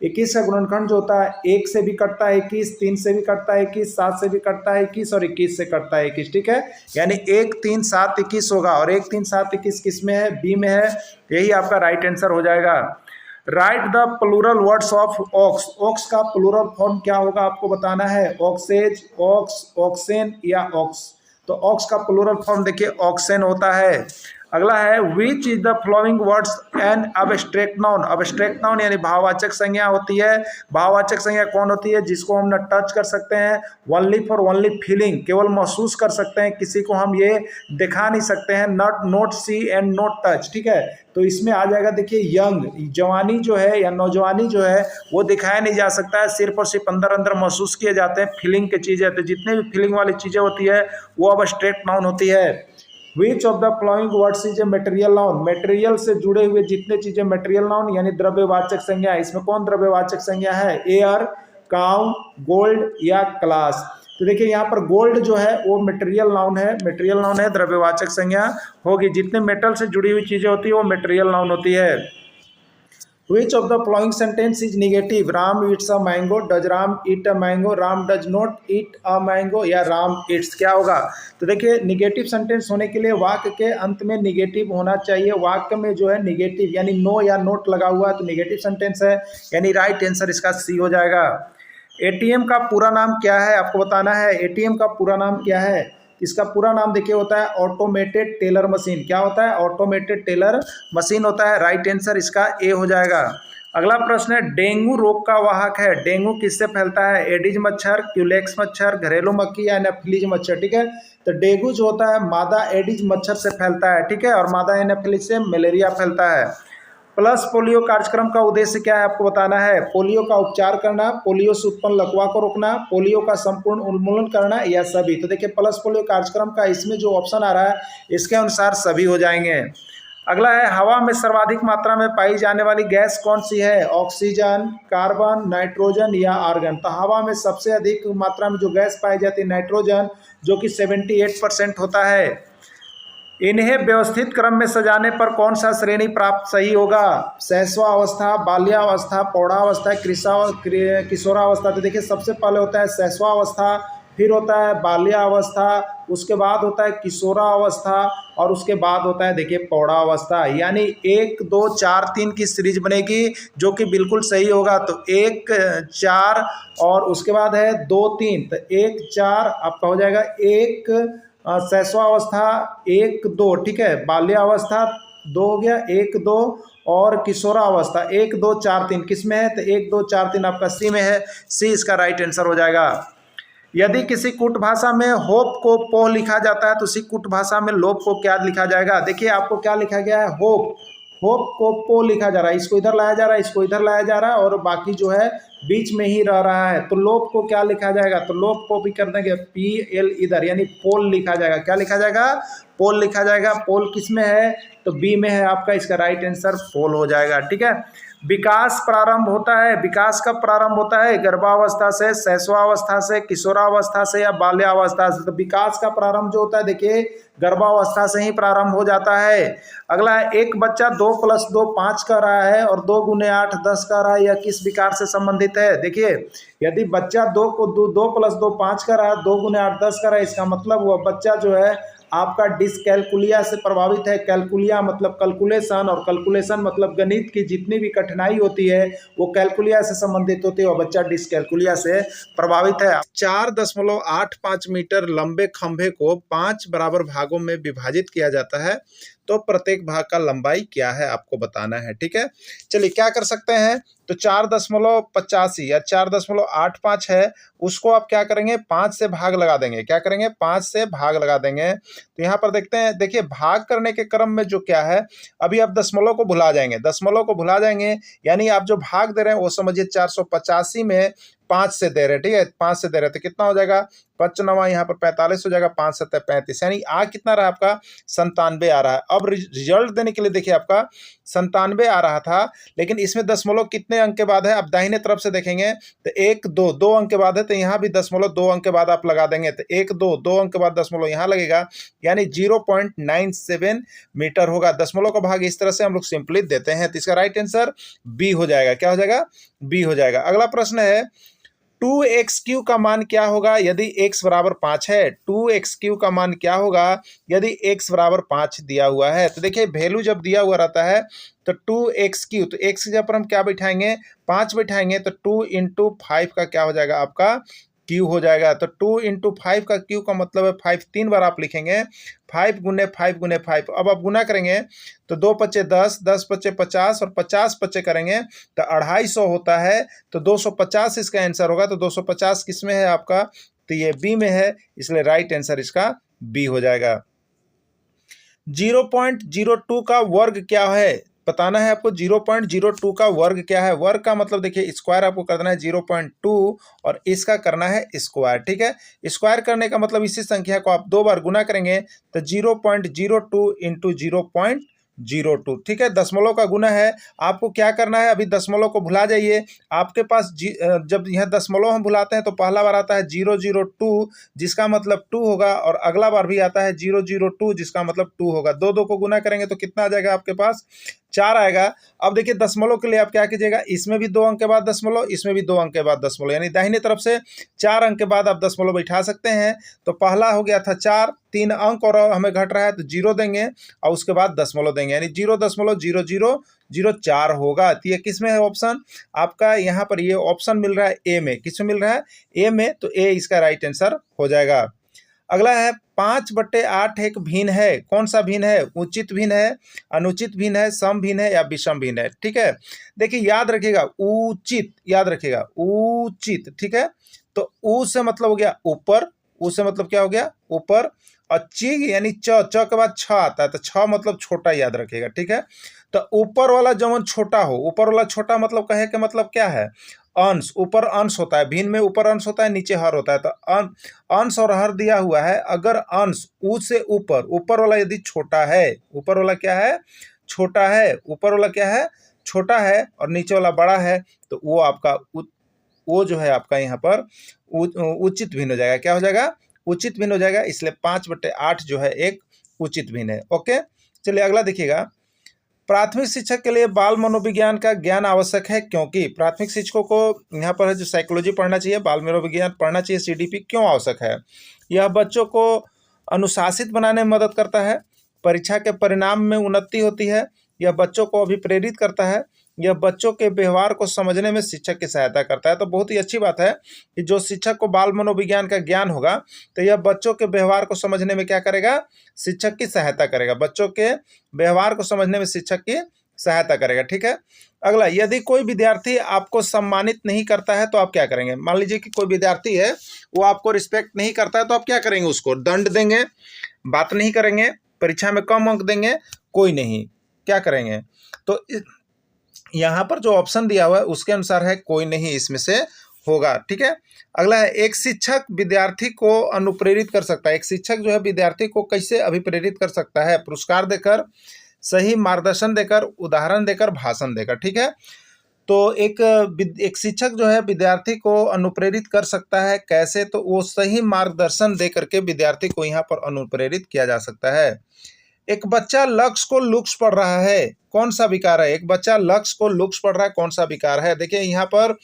21 का गुणनखंड जो होता है 1 से भी कटता है 21, 3 से भी कटता है 21, 7 से भी कटता है 21 और 21 से कटता है 21। ठीक है, यानी 1 3 7 21 होगा और 1 3 7 21 किस में है? बी में है। यही आपका राइट आंसर हो जाएगा। Write the plural words of ox. Ox का प्लूरल फॉर्म क्या होगा आपको बताना है। ऑक्सेज, ऑक्स, ऑक्सेन या ऑक्स। तो ऑक्स का प्लूरल फॉर्म देखिए ऑक्सेन होता है। अगला है which is the following words an abstract noun. Abstract noun यानी भाववाचक संज्ञा होती है। भाववाचक संज्ञा कौन होती है? जिसको हम न टच कर सकते हैं, ओनली फॉर ओनली फीलिंग, केवल महसूस कर सकते हैं, किसी को हम ये दिखा नहीं सकते हैं, not see and not touch. ठीक है, तो इसमें आ जाएगा देखिए यंग, जवानी जो है या नौजवानी जो है वो दिखाया नहीं जा सकता है, सिर्फ और सिर्फ अंदर अंदर महसूस किए जाते हैं, फीलिंग की चीज़ें। तो जितने भी फीलिंग वाली चीज़ें होती है वो अब्स्ट्रैक्ट नाउन होती है। Which of the following words is a material noun. Material से जुड़े हुए जितने चीजें मटेरियल नाउन यानी द्रव्यवाचक संज्ञा है। इसमें कौन द्रव्यवाचक संज्ञा है? एयर, काउ, गोल्ड या क्लास। तो देखिए यहाँ पर गोल्ड जो है वो मटेरियल नाउन है, मटेरियल नाउन है, द्रव्यवाचक संज्ञा होगी। जितने मेटल से जुड़ी हुई चीजें होती है वो मटेरियल नाउन होती है। Which of the following sentence is negative? Ram eats a mango. Does Ram eat a mango? Ram does not eat a mango या Ram eats, क्या होगा? तो देखिए निगेटिव सेंटेंस होने के लिए वाक्य के अंत में निगेटिव होना चाहिए। वाक्य में जो है निगेटिव यानी नो या नोट लगा हुआ है तो निगेटिव सेंटेंस है, यानी राइट आंसर इसका सी हो जाएगा। एटीएम का पूरा नाम क्या है आपको बताना है। एटीएम का पूरा नाम क्या है? इसका पूरा नाम देखिए होता है ऑटोमेटेड टेलर मशीन। क्या होता है? ऑटोमेटेड टेलर मशीन होता है। राइट आंसर इसका ए हो जाएगा। अगला प्रश्न है डेंगू रोग का वाहक है। डेंगू किससे फैलता है? एडिज मच्छर, क्यूलेक्स मच्छर, घरेलू मक्खी या एनाफिलीज मच्छर। ठीक है, तो डेंगू जो होता है मादा एडिज मच्छर से फैलता है। ठीक है, और मादा एनाफिलीज से मलेरिया फैलता है। प्लस पोलियो कार्यक्रम का उद्देश्य क्या है आपको बताना है। पोलियो का उपचार करना, पोलियो से उत्पन्न लकवा को रोकना, पोलियो का संपूर्ण उन्मूलन करना या सभी। तो देखिए प्लस पोलियो कार्यक्रम का इसमें जो ऑप्शन आ रहा है इसके अनुसार सभी हो जाएंगे। अगला है हवा में सर्वाधिक मात्रा में पाई जाने वाली गैस कौन सी है? ऑक्सीजन, कार्बन, नाइट्रोजन या आर्गन। तो हवा में सबसे अधिक मात्रा में जो गैस पाई जाती है नाइट्रोजन, जो कि 78% होता है। इन्हें व्यवस्थित क्रम में सजाने पर कौन सा श्रेणी प्राप्त सही होगा? शैशवावस्था, बाल्यावस्था, प्रौढ़ावस्था, किशोरावस्था। तो देखिए सबसे पहले होता है शैशवावस्था, फिर होता है बाल्यावस्था, उसके बाद होता है किशोरावस्था और उसके बाद होता है देखिए प्रौढ़ावस्था। यानी 1 2 4 3 की सीरीज बनेगी जो कि बिल्कुल सही होगा। तो 1 4 और उसके बाद है 2 3, तो 1 4 आपका हो जाएगा। 1 शैशवावस्था 1 2, ठीक है, बाल्यावस्था 2 हो गया, 1 2 और किशोरावस्था 1 2 4 3 किस में है? तो 1 2 4 3 आपका सी में है। सी इसका राइट आंसर हो जाएगा। यदि किसी कुट भाषा में होप को पो लिखा जाता है तो उसी कुट भाषा में लोप को क्या लिखा जाएगा? देखिए आपको क्या लिखा गया है, होप, होप को पो लिखा जा रहा है, इसको इधर लाया जा रहा है, इसको इधर लाया जा रहा है और बाकी जो है बीच में ही रह रहा है। तो लोप को क्या लिखा जाएगा? तो लोप को भी कर देंगे PL इधर, यानी पोल लिखा जाएगा। क्या लिखा जाएगा? पोल लिखा जाएगा। पोल किस में है? तो बी में है आपका। इसका राइट आंसर पोल हो जाएगा। ठीक है, विकास प्रारंभ होता है, विकास कब प्रारंभ होता है? गर्भावस्था से, शैशवावस्था से, किशोरावस्था से या बाल्यावस्था से। तो विकास का प्रारंभ जो होता है देखिए गर्भावस्था से ही प्रारंभ हो जाता है। अगला है, एक बच्चा 2 + 2 5 कर रहा है और 2 × 8 10 कर रहा है, यह किस विकार से संबंधित है? देखिए यदि बच्चा 2 + 2 5 कर रहा है, 2 × 8 10 कर रहा है, इसका मतलब वह बच्चा जो है आपका डिसकैलकुलिया से प्रभावित है। कैलकुलिया मतलब कैलकुलेशन, और कैलकुलेशन मतलब गणित की जितनी भी कठिनाई होती है वो कैलकुलिया से संबंधित होती है, और बच्चा डिसकैलकुलिया से प्रभावित है। 4.85 मीटर लंबे खंभे को 5 बराबर भागों में विभाजित किया जाता है, तो प्रत्येक भाग का लंबाई क्या है आपको बताना है। ठीक है, चलिए क्या कर सकते हैं, तो 4.85 या 4.85 है, उसको आप क्या करेंगे 5 से भाग लगा देंगे। क्या करेंगे? 5 से भाग लगा देंगे। तो यहाँ पर देखते हैं, देखिए भाग करने के क्रम में जो क्या है, अभी आप दशमलव को भुला जाएंगे, दशमलव को भुला जाएंगे, यानी आप जो भाग दे रहे हैं वो समझिए 485 में 5 से दे रहे हैं। ठीक है, 5 से दे रहे हैं तो कितना हो जाएगा? 5 9 यहाँ पर 45 हो जाएगा, 5 7 35, यानी आ कितना रहा आपका? 97 आ रहा है। अब रिजल्ट देने के लिए देखिए आपका 97 आ रहा था, लेकिन इसमें दशमलव कितने अंक के बाद है? आप दाहिने तरफ से देखेंगे तो 1 2 2 अंक के बाद है, तो यहाँ भी दशमलव 2 अंक के बाद आप लगा देंगे, तो 1 2 2 अंक के बाद दशमलव यहाँ लगेगा, यानी 0.97 मीटर होगा। दशमलव का भाग इस तरह से हम लोग सिंपली देते हैं, तो इसका राइट आंसर बी हो जाएगा। क्या हो जाएगा? बी हो जाएगा। अगला प्रश्न है, 2x³ का मान क्या होगा यदि x बराबर 5 है? 2x³ का मान क्या होगा यदि x बराबर 5 दिया हुआ है? तो देखिए वैल्यू जब दिया हुआ रहता है तो 2x³, तो x की जगह पर हम क्या बैठाएंगे? 5 बैठाएंगे, तो 2 × 5 का क्या हो जाएगा आपका? क्यू हो जाएगा। तो 2 × 5 का क्यू का मतलब है 5 3 बार आप लिखेंगे, 5 × 5 × 5। अब आप गुना करेंगे तो 2 × 10 10 × 50 और 50 × करेंगे तो 250 होता है, तो 250 इसका आंसर होगा। तो 250 किस में है आपका? तो ये बी में है, इसलिए राइट आंसर इसका बी हो जाएगा। 0.02 का वर्ग क्या है बताना है आपको। 0.02 का वर्ग क्या है? वर्ग का मतलब देखिए स्क्वायर आपको कर देना है 0.2 और इसका करना है स्क्वायर। ठीक है, स्क्वायर करने का मतलब इसी संख्या को आप 2 बार गुना करेंगे तो 0.02 × 0.02। ठीक है, दशमलव का गुना है। आपको क्या करना है, अभी दशमलव को भुला जाइए। आपके पास जब यह दशमलव हम भुलाते हैं तो पहला बार आता है 002 जिसका मतलब 2 होगा, और अगला बार भी आता है 002 जिसका मतलब 2 होगा। 2 2 को गुना करेंगे तो कितना आ जाएगा आपके पास? 4 आएगा। अब देखिए दशमलव के लिए आप क्या कीजिएगा, इसमें भी 2 अंक के बाद दशमलव, इसमें भी 2 अंक के बाद दशमलव, यानी दाहिने तरफ से 4 अंक के बाद आप दशमलव बैठा सकते हैं। तो पहला हो गया था 4, 3 अंक और हमें घट रहा है तो 0 देंगे और उसके बाद दशमलव देंगे, यानी 0.0004 होगा। तो ये किस में है ऑप्शन आपका? यहाँ पर ये ऑप्शन मिल रहा है ए में। किस में मिल रहा है? ए में, तो ए इसका राइट आंसर हो जाएगा। अगला है 5/8 एक भिन्न है, कौन सा भिन्न है? उचित भिन्न है, अनुचित भिन्न है, सम भिन्न है या विषम भिन्न है? ठीक है, देखिए याद रखिएगा उचित, याद रखिएगा उचित। ठीक है, तो ऊ से मतलब हो गया ऊपर, ऊ से मतलब क्या हो गया? ऊपर, और ची यानी च के बाद छ आता है, तो छ मतलब छोटा, याद रखिएगा। ठीक है, तो ऊपर वाला जवन छोटा हो, ऊपर वाला छोटा मतलब कहे के मतलब क्या है? अंश, ऊपर अंश होता है, भिन्न में ऊपर अंश होता है, नीचे हर होता है। तो अंश और हर दिया हुआ है, अगर अंश ऊ से ऊपर, ऊपर वाला यदि छोटा है, ऊपर वाला क्या है? छोटा है, ऊपर वाला क्या है? छोटा है, और नीचे वाला बड़ा है, तो वो आपका वो जो है आपका यहाँ पर उचित भिन्न हो जाएगा। क्या हो जाएगा? उचित भिन्न हो जाएगा, इसलिए 5/8 जो है एक उचित भिन्न है। ओके, चलिए अगला देखिएगा। प्राथमिक शिक्षक के लिए बाल मनोविज्ञान का ज्ञान आवश्यक है क्योंकि प्राथमिक शिक्षकों को यहाँ पर है जो साइकोलॉजी पढ़ना चाहिए, बाल मनोविज्ञान पढ़ना चाहिए, सीडीपी क्यों आवश्यक है? यह बच्चों को अनुशासित बनाने में मदद करता है, परीक्षा के परिणाम में उन्नति होती है, यह बच्चों को अभिप्रेरित करता है, यह बच्चों के व्यवहार को समझने में शिक्षक की सहायता करता है। तो बहुत ही अच्छी बात है कि जो शिक्षक को बाल मनोविज्ञान का ज्ञान होगा तो यह बच्चों के व्यवहार को समझने में क्या करेगा? शिक्षक की सहायता करेगा। बच्चों के व्यवहार को समझने में शिक्षक की सहायता करेगा। ठीक है, अगला, यदि कोई विद्यार्थी आपको सम्मानित नहीं करता है तो आप क्या करेंगे? मान लीजिए कि कोई विद्यार्थी है वो आपको रिस्पेक्ट नहीं करता है, तो आप क्या करेंगे? उसको दंड देंगे, बात नहीं करेंगे, परीक्षा में कम अंक देंगे? कोई नहीं, क्या करेंगे? तो यहाँ पर जो ऑप्शन दिया हुआ है उसके अनुसार है कोई नहीं, इसमें से होगा। ठीक है, अगला है, एक शिक्षक विद्यार्थी को अनुप्रेरित कर सकता है। एक शिक्षक जो है विद्यार्थी को कैसे अभिप्रेरित कर सकता है? पुरस्कार देकर, सही मार्गदर्शन देकर, उदाहरण देकर, भाषण देकर। ठीक है, तो एक शिक्षक जो है विद्यार्थी को अनुप्रेरित कर सकता है, कैसे? तो वो सही मार्गदर्शन दे करके विद्यार्थी को यहाँ पर अनुप्रेरित किया जा सकता है। एक बच्चा लक्ष्य को लुक्स पढ़ रहा है, कौन सा विकार है? एक बच्चा लक्ष्य को लुक्स पढ़ रहा है, कौन सा विकार है? देखिए यहाँ पर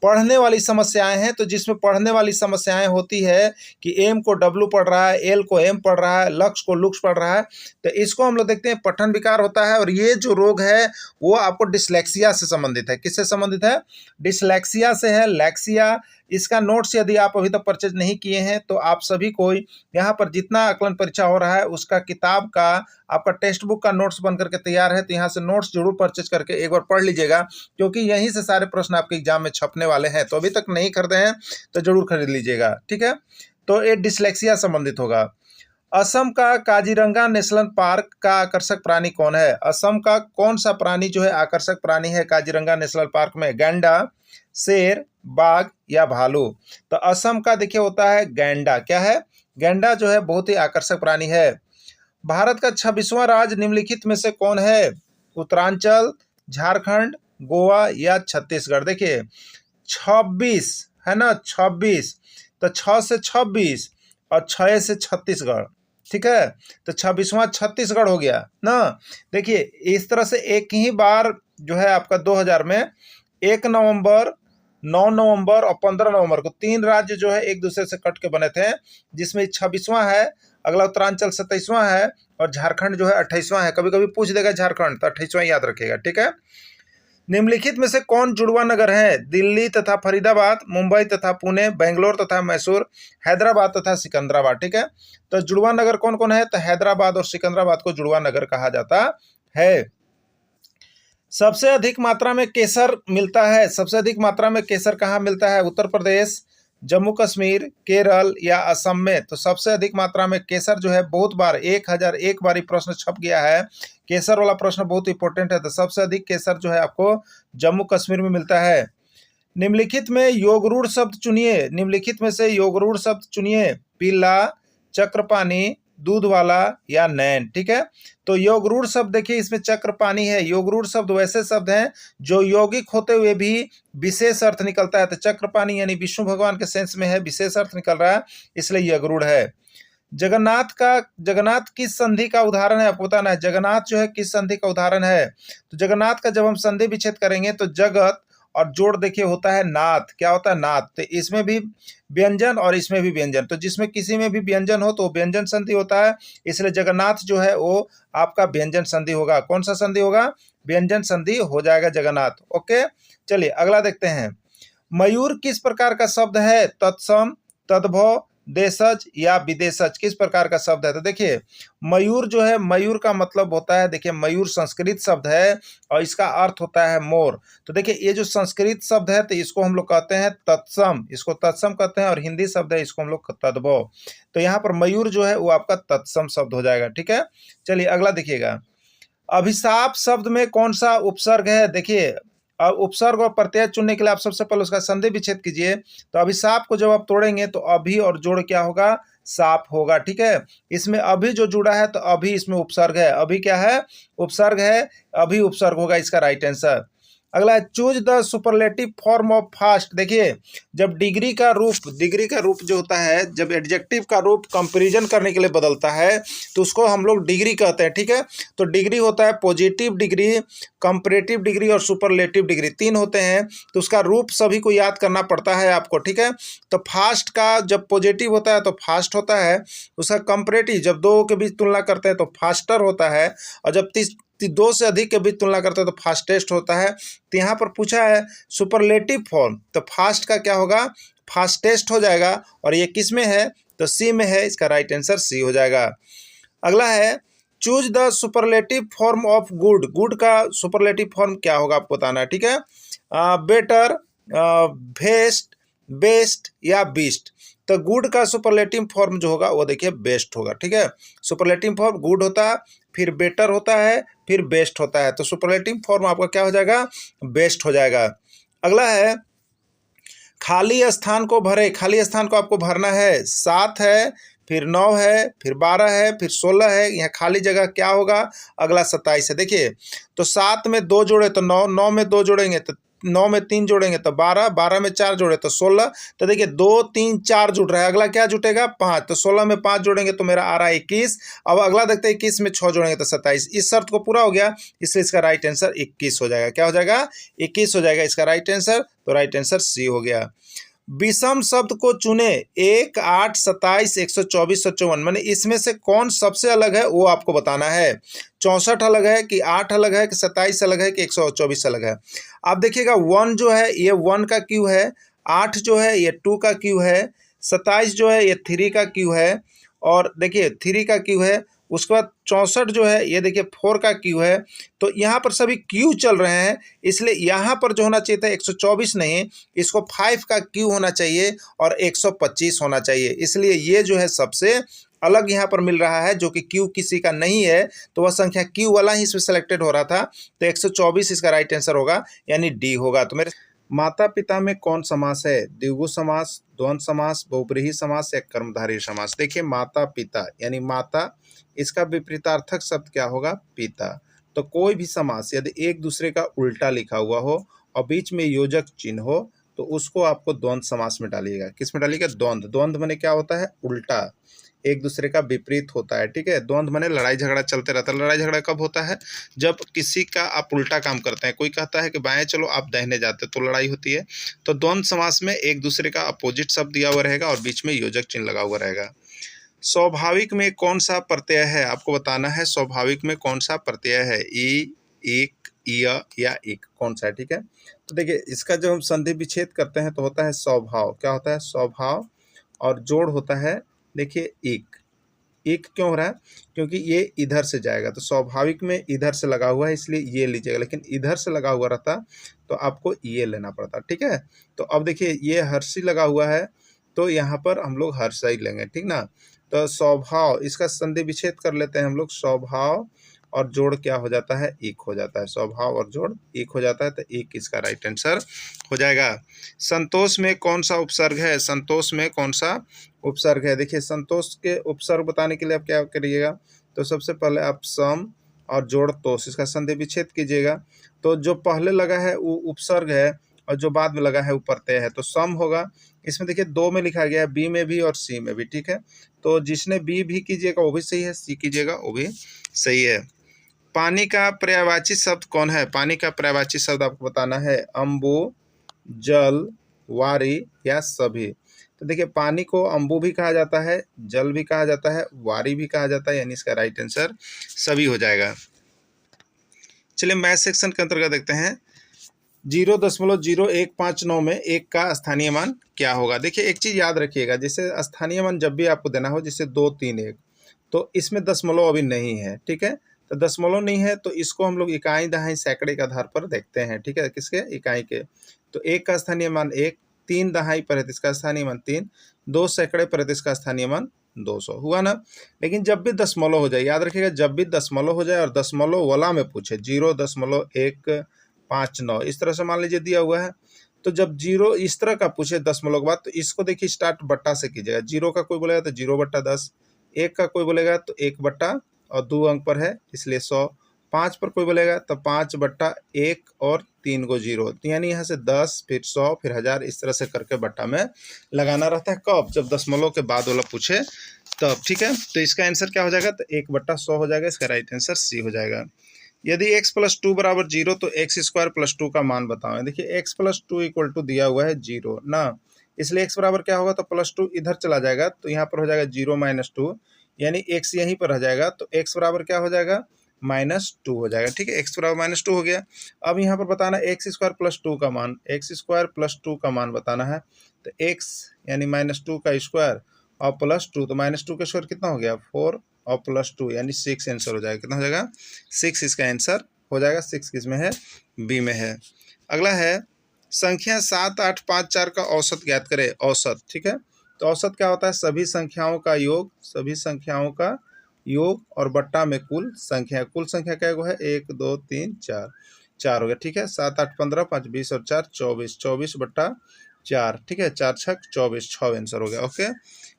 पढ़ने वाली समस्याएं हैं, तो जिसमें पढ़ने वाली समस्याएं होती है कि एम को डब्लू पढ़ रहा है, एल को एम पढ़ रहा है, लक्ष्य को लुक्स पढ़ रहा है, तो इसको हम लोग देखते हैं पठन विकार होता है। और ये जो रोग है वो आपको डिसलेक्सिया से संबंधित है। किससे संबंधित है? डिसलेक्सिया से है, लैक्सिया। इसका नोट्स यदि आप अभी तक परचेज नहीं किए हैं तो आप सभी को यहाँ पर जितना आकलन परीक्षा हो रहा है उसका किताब का आपका टेक्स्ट बुक का नोट्स बन करके तैयार है, तो यहाँ से नोट्स जरूर परचेज करके एक बार पढ़ लीजिएगा, क्योंकि यहीं से सारे प्रश्न आपके एग्जाम में छपने वाले हैं। तो अभी तक नहीं खरीदे हैं तो जरूर खरीद लीजिएगा, ठीक है। तो ये डिसलेक्सिया संबंधित होगा। असम का काजीरंगा नेशनल पार्क का आकर्षक प्राणी कौन है? असम का कौन सा प्राणी जो है आकर्षक प्राणी है काजीरंगा नेशनल पार्क में? गैंडा, शेर, बाघ या भालू? तो असम का देखिए होता है गैंडा। क्या है? गैंडा जो है बहुत ही आकर्षक प्राणी है। भारत का 26वां राज्य निम्नलिखित में से कौन है? उत्तरांचल, झारखंड, गोवा या छत्तीसगढ़? देखिए 26 है ना, 26, तो 6 से 26 और 6 से छत्तीसगढ़, ठीक है। तो 26वां छत्तीसगढ़ हो गया ना। देखिए इस तरह से एक ही बार जो है आपका 2000 में 1 नवंबर, 9 नवंबर और 15 नवंबर को 3 राज्य जो है एक दूसरे से कट के बने थे, जिसमें 26वां है, अगला उत्तरांचल 27वां है और झारखंड जो है 28वां है। कभी कभी पूछ देगा झारखंड, तो 28वां याद रखेगा, ठीक है। निम्नलिखित में से कौन जुड़वा नगर है? दिल्ली तथा फरीदाबाद, मुंबई तथा पुणे, बेंगलोर तथा मैसूर, हैदराबाद तथा सिकंदराबाद, ठीक है। तो जुड़वा नगर कौन कौन है? तो हैदराबाद और सिकंदराबाद को जुड़वा नगर कहा जाता है। सबसे अधिक मात्रा में केसर मिलता है, सबसे अधिक मात्रा में केसर कहाँ मिलता है? उत्तर प्रदेश, जम्मू कश्मीर, केरल या असम में? तो सबसे अधिक मात्रा में केसर जो है बहुत बार 1001 बार प्रश्न छप गया है, केसर वाला प्रश्न बहुत इंपॉर्टेंट है। तो सबसे अधिक केसर जो है आपको जम्मू कश्मीर में मिलता है। निम्नलिखित में योगरूढ़ शब्द चुनिए, निम्नलिखित में से योगरूढ़ शब्द चुनिए। पीला, चक्रपाणी, दूध वाला या नैन, ठीक है। तो योगरूढ़ शब्द देखिए इसमें चक्रपाणी है। योगरूढ़ शब्द वैसे शब्द हैं जो यौगिक होते हुए भी विशेष अर्थ निकलता है, तो चक्रपाणी यानी विष्णु भगवान के सेंस में है, विशेष अर्थ निकल रहा है, इसलिए योगरूढ़ है। जगन्नाथ किस संधि का उदाहरण है? आपको बताना है जगन्नाथ जो है किस संधि का उदाहरण है। तो जगन्नाथ का जब हम संधि विच्छेद करेंगे तो जगत और जोड़ देखिए होता है नाथ। क्या होता है? नाथ। तो इसमें भी व्यंजन और इसमें भी व्यंजन, तो जिसमें किसी में भी व्यंजन हो तो व्यंजन संधि होता है, इसलिए जगन्नाथ जो है वो आपका व्यंजन संधि होगा। कौन सा संधि होगा? व्यंजन संधि हो जाएगा जगन्नाथ। ओके, चलिए अगला देखते हैं। मयूर किस प्रकार का शब्द है? तत्सम, तद्भव, देशज या विदेशज, किस प्रकार का शब्द है? तो देखिए मयूर जो है, मयूर का मतलब होता है, देखिए मयूर संस्कृत शब्द है और इसका अर्थ होता है मोर। तो देखिए ये जो संस्कृत शब्द है तो इसको हम लोग कहते हैं तत्सम, इसको तत्सम कहते हैं, और हिंदी शब्द है इसको हम लोग तद्भव। तो यहाँ पर मयूर जो है वो आपका तत्सम शब्द हो जाएगा, ठीक है। चलिए अगला देखिएगा। अभिशाप शब्द में कौन सा उपसर्ग है? देखिए अब उपसर्ग और प्रत्यय चुनने के लिए आप सबसे पहले उसका संधि विच्छेद कीजिए। तो अभिशाप को जब आप तोड़ेंगे तो अभी और जोड़ क्या होगा? साप होगा, ठीक है। इसमें अभी जो जुड़ा है तो अभी इसमें उपसर्ग है, अभी क्या है? उपसर्ग है, अभी उपसर्ग होगा इसका राइट आंसर। अगला है choose the superlative form of fast. देखिए जब डिग्री का रूप जो होता है, जब एडजेक्टिव का रूप कंपैरिजन करने के लिए बदलता है तो उसको हम लोग डिग्री कहते हैं, ठीक है। तो डिग्री होता है पॉजिटिव डिग्री, कंपैरेटिव डिग्री और सुपरलेटिव डिग्री, 3 होते हैं। तो उसका रूप सभी को याद करना पड़ता है आपको, ठीक है। तो फास्ट का जब पॉजिटिव होता है तो फास्ट होता है, उसका कंपैरेटिव जब 2 के बीच तुलना करते हैं तो फास्टर होता है, और जब 2 से अधिक के बीच तुलना करते हैं तो फास्टेस्ट होता है। तो यहाँ पर पूछा है सुपरलेटिव फॉर्म, तो फास्ट का क्या होगा? फास्टेस्ट हो जाएगा, और ये किस में है? तो सी में है, इसका राइट आंसर सी हो जाएगा। अगला है choose the superlative form of good. Good का सुपरलेटिव फॉर्म क्या होगा आपको बताना है, ठीक है। बेटर, बेस्ट, बेस्ट या बीस्ट। तो गुड का सुपरलेटिव फॉर्म जो होगा वो देखिए बेस्ट होगा, ठीक है। सुपरलेटिव फॉर्म गुड होता है, फिर बेटर होता है, फिर बेस्ट होता है। तो सुपरलेटिव फॉर्म आपका क्या हो जाएगा? बेस्ट हो जाएगा। अगला है खाली स्थान को भरे। खाली स्थान को आपको भरना है। 7 है, फिर 9 है, फिर 12 है, फिर 16 है। यहाँ खाली जगह क्या होगा? अगला 27 है। देखिए तो 7 में 2 जोड़े तो 9, 9 में 2 जोड़ेंगे तो 9 में 3 जोड़ेंगे तो 12, 12 में 4 जोड़े तो 16। तो देखिए 2 3 4 जुड़ रहा है, अगला क्या जुटेगा 5। तो 16 में 5 जोड़ेंगे तो मेरा आ रहा है 21। अब अगला देखते हैं 21 में 6 जोड़ेंगे तो 27। इस शर्त को पूरा हो गया, इसलिए इसका राइट आंसर 21 हो जाएगा। क्या हो जाएगा? 21 हो जाएगा इसका राइट आंसर। तो राइट आंसर सी हो गया। विषम शब्द को चुने 1, 8, 27, 124, 154, मैंने इसमें से कौन सबसे अलग है वो आपको बताना है। 64 अलग है कि 8 अलग है कि 27 अलग है कि 124 अलग है। आप देखिएगा 1 जो है ये 1 का क्यू है, 8 जो है ये 2 का क्यू है, 27 जो है ये 3 का क्यू है, और देखिए 3 का क्यू है। उसके बाद 64 जो है ये देखिए 4 का क्यू है। तो यहाँ पर सभी क्यू चल रहे हैं, इसलिए यहाँ पर जो होना चाहिए था 124 नहीं, इसको 5 का क्यू होना चाहिए और 125 होना चाहिए। इसलिए ये जो है सबसे अलग यहाँ पर मिल रहा है, जो कि क्यू किसी का नहीं है, तो वह संख्या क्यू वाला ही इसमें सेलेक्टेड हो रहा था। तो 124 इसका राइट आंसर होगा, यानी डी होगा। तो मेरे माता पिता में कौन समास है? द्विगु समास, द्वंद्व समास, बहुब्रीहि समास या कर्मधारय समास? देखिए माता पिता यानी माता, इसका विपरीतार्थक शब्द क्या होगा? पिता। तो कोई भी समास यदि एक दूसरे का उल्टा लिखा हुआ हो और बीच में योजक चिन्ह हो तो उसको आपको द्वंद्व समास में डालिएगा। किस में डालिएगा? द्वंद्व। द्वंद्व माने क्या होता है? उल्टा, एक दूसरे का विपरीत होता है, ठीक है। द्वंद्व माने लड़ाई झगड़ा चलते रहता है। लड़ाई झगड़ा कब होता है? जब किसी का आप उल्टा काम करते हैं। कोई कहता है कि बाएं चलो, आप दाहिने जाते, तो लड़ाई होती है। तो द्वंद्व समास में एक दूसरे का अपोजिट शब्द दिया हुआ रहेगा और बीच में योजक चिन्ह लगा हुआ रहेगा। स्वाभाविक में कौन सा प्रत्यय है? आपको बताना है स्वाभाविक में कौन सा प्रत्यय है। ई, एक, या एक, कौन सा है? ठीक है। तो देखिए इसका जब हम संधि विच्छेद करते हैं तो होता है स्वभाव। क्या होता है? स्वभाव। और जोड़ होता है, देखिए एक। एक क्यों हो रहा है? क्योंकि ये इधर से जाएगा, तो स्वाभाविक में इधर से लगा हुआ है इसलिए ये लीजिएगा, लेकिन इधर से लगा हुआ रहता तो आपको ये लेना पड़ता, ठीक है। तो अब देखिए ये हर्षी लगा हुआ है, तो यहाँ पर हम लोग हर्षा ही लेंगे, ठीक ना। तो स्वभाव, इसका संधि विच्छेद कर लेते हैं हम लोग। स्वभाव और जोड़ क्या हो जाता है? एक हो जाता है। स्वभाव और जोड़ एक हो जाता है, तो एक इसका राइट आंसर हो जाएगा। संतोष में कौन सा उपसर्ग है? संतोष में कौन सा उपसर्ग है? देखिए संतोष के उपसर्ग बताने के लिए आप क्या करिएगा, तो सबसे पहले आप सम और जोड़ तोष, इसका संधि विच्छेद कीजिएगा। तो जो पहले लगा है वो उपसर्ग है और जो बाद में लगा है वो प्रत्यय है, तो सम होगा। इसमें देखिए 2 में लिखा गया है, बी में भी और सी में भी, ठीक है। तो जिसने बी भी कीजिएगा वो भी सही है, सी कीजिएगा वो भी सही है। पानी का पर्यायवाची शब्द कौन है? पानी का पर्यायवाची शब्द आपको बताना है। अम्बु, जल, वारी या सभी। तो देखिए पानी को अम्बु भी कहा जाता है, जल भी कहा जाता है, वारी भी कहा जाता है, यानी इसका राइट आंसर सभी हो जाएगा। चलिए मैथ सेक्शन के अंतर्गत देखते हैं। 0.0159 में एक का स्थानीय मान क्या होगा? देखिए एक चीज याद रखिएगा, जैसे स्थानीय मान जब भी आपको देना हो, जैसे 2, 3, 1, तो इसमें दशमलव अभी नहीं है, ठीक है। तो दशमलव नहीं है तो इसको हम लोग इकाई, दहाई, सैकड़े के आधार पर देखते हैं, ठीक है। किसके? इकाई के। तो 1 का स्थानीय मान 1, 3 दहाई पर है इसका स्थानीय मान 3, 2 सैकड़े पर है इसका स्थानीय मान 200 हुआ ना। लेकिन जब भी दशमलव हो जाए, याद रखिएगा जब भी दशमलव हो जाए और दशमलव वाला में पूछे 0.159 इस तरह से मान लीजिए दिया हुआ है, तो जब 0 इस तरह का पूछे दशमलव के बाद, तो इसको देखिए स्टार्ट बट्टा से कीजिएगा। 0 का कोई बोलेगा तो 0/10, 1 का कोई बोलेगा तो 1 बट्टा और 2 अंक पर है इसलिए 100, 5 पर कोई बोलेगा तो 5/1 और 3 गो 0, यानी यहाँ से 10 फिर 100 फिर 1000 इस तरह से करके बट्टा में लगाना रहता है। कब? जब दशमलव के बाद वाला पूछे तब, ठीक है। तो इसका आंसर क्या हो जाएगा? तो 1/100 हो जाएगा, इसका राइट आंसर सी हो जाएगा। यदि x + 2 = 0 तो x² + 2 का मान बताओ। देखिए x + 2 = दिया हुआ है 0 ना, इसलिए x बराबर क्या होगा? तो +2 इधर चला जाएगा तो यहाँ पर हो जाएगा 0 - 2, यानी x यहीं पर रह जाएगा, तो x बराबर क्या हो जाएगा? -2 हो जाएगा, ठीक है। x बराबर -2 हो गया। अब यहाँ पर बताना x² + 2 का मान, x² + 2 का मान बताना है। तो x यानी -2 का स्क्वायर और +2, तो -2 का स्क्वायर कितना हो गया? 4 और +2 यानी 6 आंसर हो जाएगा। कितना हो जाएगा? 6 इसका आंसर हो जाएगा। 6 किस में है? बी में है। अगला है संख्या 7, 8, 5, 4 का औसत ज्ञात करें। औसत, ठीक है। तो औसत क्या होता है? सभी संख्याओं का योग, सभी संख्याओं का योग और बट्टा में कुल संख्या। कुल संख्या क्या है? 1, 2, 3, 4, 4 हो गया, ठीक है। 7, 8, 15, 5, 20 और 4, 24, 24/4, ठीक है। 4 × 6 = 24, 6 आंसर हो गया। ओके,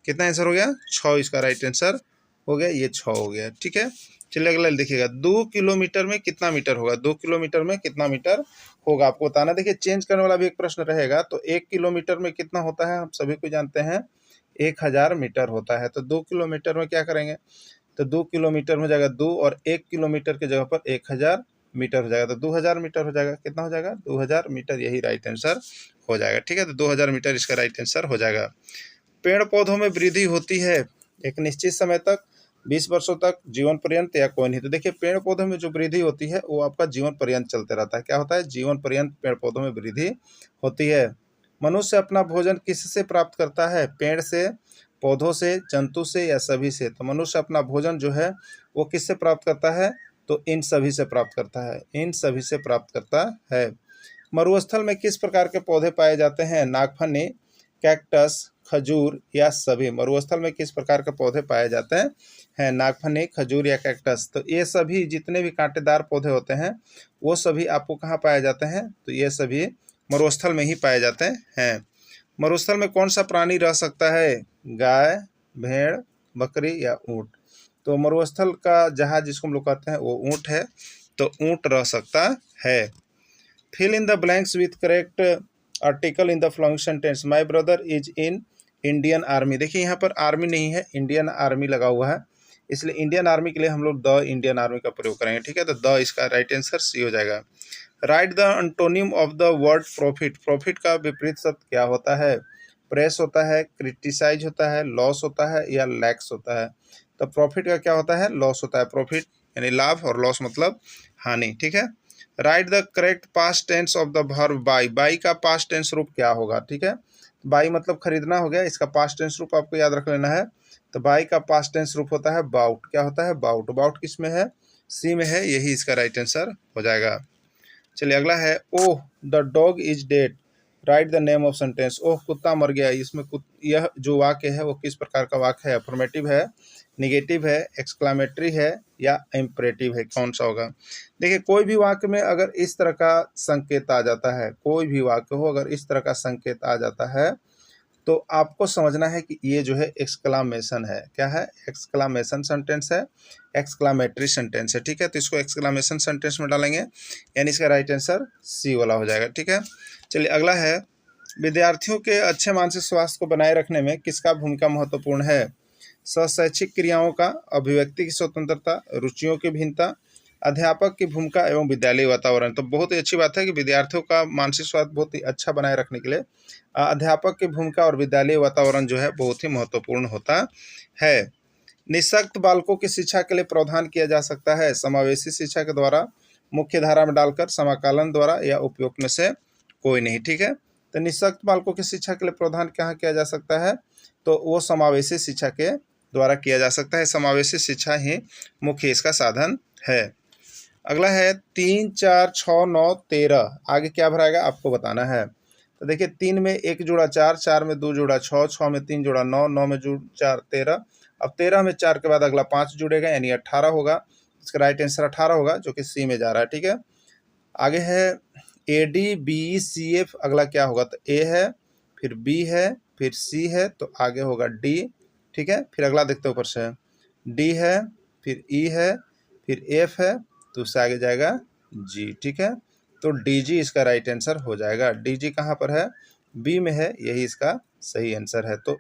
कितना आंसर हो गया? 6 इसका राइट आंसर हो गया, ये 6 हो गया। ठीक है, चलिए अगला देखिएगा, 2 किलोमीटर में कितना मीटर होगा? 2 किलोमीटर में कितना मीटर होगा आपको बताना। देखिए चेंज करने वाला भी एक प्रश्न रहेगा। तो 1 किलोमीटर में कितना होता है, हम सभी को जानते हैं 1000 मीटर होता है। तो 2 किलोमीटर में क्या करेंगे, तो 2 किलोमीटर में हो जाएगा 2 और 1 किलोमीटर की जगह पर 1000 मीटर हो जाएगा। तो 2000 मीटर हो जाएगा। कितना हो जाएगा? 2000 मीटर, यही राइट आंसर हो जाएगा। ठीक है, तो 2000 मीटर इसका राइट आंसर हो जाएगा। पेड़ पौधों में वृद्धि होती है एक निश्चित समय तक, 20 वर्षों तक, जीवन पर्यंत, या कोई नहीं। तो देखिए पेड़ पौधों में जो वृद्धि होती है वो आपका जीवन पर्यंत चलते रहता है। क्या होता है? जीवन पर्यंत पेड़ पौधों में वृद्धि होती है। मनुष्य अपना भोजन किससे प्राप्त करता है? पेड़ से, पौधों से, जंतु से, या सभी से? तो मनुष्य अपना भोजन जो है वो किससे प्राप्त करता है? तो इन सभी से प्राप्त करता है, इन सभी से प्राप्त करता है। मरुस्थल में किस प्रकार के पौधे पाए जाते हैं? नागफनी, कैक्टस, खजूर, या सभी? मरुस्थल में किस प्रकार के पौधे पाए जाते हैं? नागफनी, खजूर, या कैक्टस? तो ये सभी जितने भी कांटेदार पौधे होते हैं वो सभी आपको कहाँ पाए जाते हैं? तो ये सभी मरुस्थल में ही पाए जाते हैं। मरुस्थल में कौन सा प्राणी रह सकता है? गाय, भेड़, बकरी, या ऊँट? तो मरुस्थल का जहाज जिसको हम लोग कहते हैं वो ऊँट है। तो ऊँट रह सकता है। Fill in the blanks with correct article in the following sentence. My brother is in Indian army. देखिए यहाँ पर आर्मी नहीं है, इंडियन आर्मी लगा हुआ है, इसलिए इंडियन आर्मी के लिए हम लोग द इंडियन आर्मी का प्रयोग करेंगे। ठीक है, तो द इसका राइट आंसर सी हो जाएगा। Write the antonym of the word profit. Profit का विपरीत शब्द क्या होता है? प्रेस होता है, क्रिटिसाइज होता है, लॉस होता है, या लैक्स होता है? तो प्रॉफिट का क्या होता है? लॉस होता है। प्रॉफिट यानी लाभ और लॉस मतलब हानि। ठीक है, write the correct past tense of the verb buy. Buy का पास्ट टेंस रूप क्या होगा? ठीक है, बाई मतलब खरीदना हो गया, इसका पास्ट टेंस रूप आपको याद रख लेना है। तो बाई का पास्ट टेंस रूप होता है बाउट। क्या होता है? बाउट। बाउट किस में है? सी में है, यही इसका राइट आंसर हो जाएगा। चलिए अगला है, oh the dog is dead, write the name of sentence. Oh कुत्ता मर गया, इसमें यह जो वाक्य है वो किस प्रकार का वाक्य है? अफर्मेटिव है, निगेटिव है, एक्सक्लामेटरी है, या इम्परेटिव है? कौन सा होगा? देखिए कोई भी वाक्य में अगर इस तरह का संकेत आ जाता है, कोई भी वाक्य हो अगर इस तरह का संकेत आ जाता है तो आपको समझना है कि ये जो है एक्सक्लामेशन है। क्या है? एक्सक्लामेशन सेंटेंस है, एक्सक्लामेटरी सेंटेंस है। ठीक है, तो इसको एक्सक्लामेशन सेंटेंस में डालेंगे, यानी इसका राइट आंसर सी वाला हो जाएगा। ठीक है, चलिए अगला है, विद्यार्थियों के अच्छे मानसिक स्वास्थ्य को बनाए रखने में किसका भूमिका महत्वपूर्ण है? शैक्षिक क्रियाओं का, अभिव्यक्ति की स्वतंत्रता, रुचियों की भिन्नता, अध्यापक की भूमिका एवं विद्यालय वातावरण। तो बहुत ही अच्छी बात है कि विद्यार्थियों का मानसिक स्वास्थ्य बहुत ही अच्छा बनाए रखने के लिए अध्यापक की भूमिका और विद्यालय वातावरण जो है बहुत ही महत्वपूर्ण होता है। निःशक्त बालकों की शिक्षा के लिए प्रावधान किया जा सकता है समावेशी शिक्षा के द्वारा, मुख्य धारा में डालकर, समाकलन द्वारा, या उपयुक्त में से कोई नहीं। ठीक है, तो निःशक्त बालकों की शिक्षा के लिए प्रावधान कहाँ किया जा सकता है? तो वो समावेशी शिक्षा के द्वारा किया जा सकता है। समावेशी शिक्षा ही मुख्य इसका साधन है। अगला है 3, 4, 6, 9, 13। आगे क्या भराएगा आपको बताना है। तो देखिए 3 में 1 जोड़ा 4, 4 में 2 जोड़ा 6, 6 में 3 जोड़ा 9, 9 में 4 13। अब 13 में 4 के बाद अगला 5 जुड़ेगा यानी 18 होगा। इसका राइट आंसर 18 होगा जो कि सी में जा रहा है। ठीक है, आगे है ADBECF। अगला क्या होगा? तो ए है, फिर बी है, फिर सी है, तो आगे होगा डी। ठीक है, फिर अगला देखते हैं ऊपर से, डी है, फिर ई है, फिर एफ है, तो उससे आगे जाएगा जी। ठीक है, तो DG इसका राइट आंसर हो जाएगा। DG कहाँ पर है? बी में है, यही इसका सही आंसर है। तो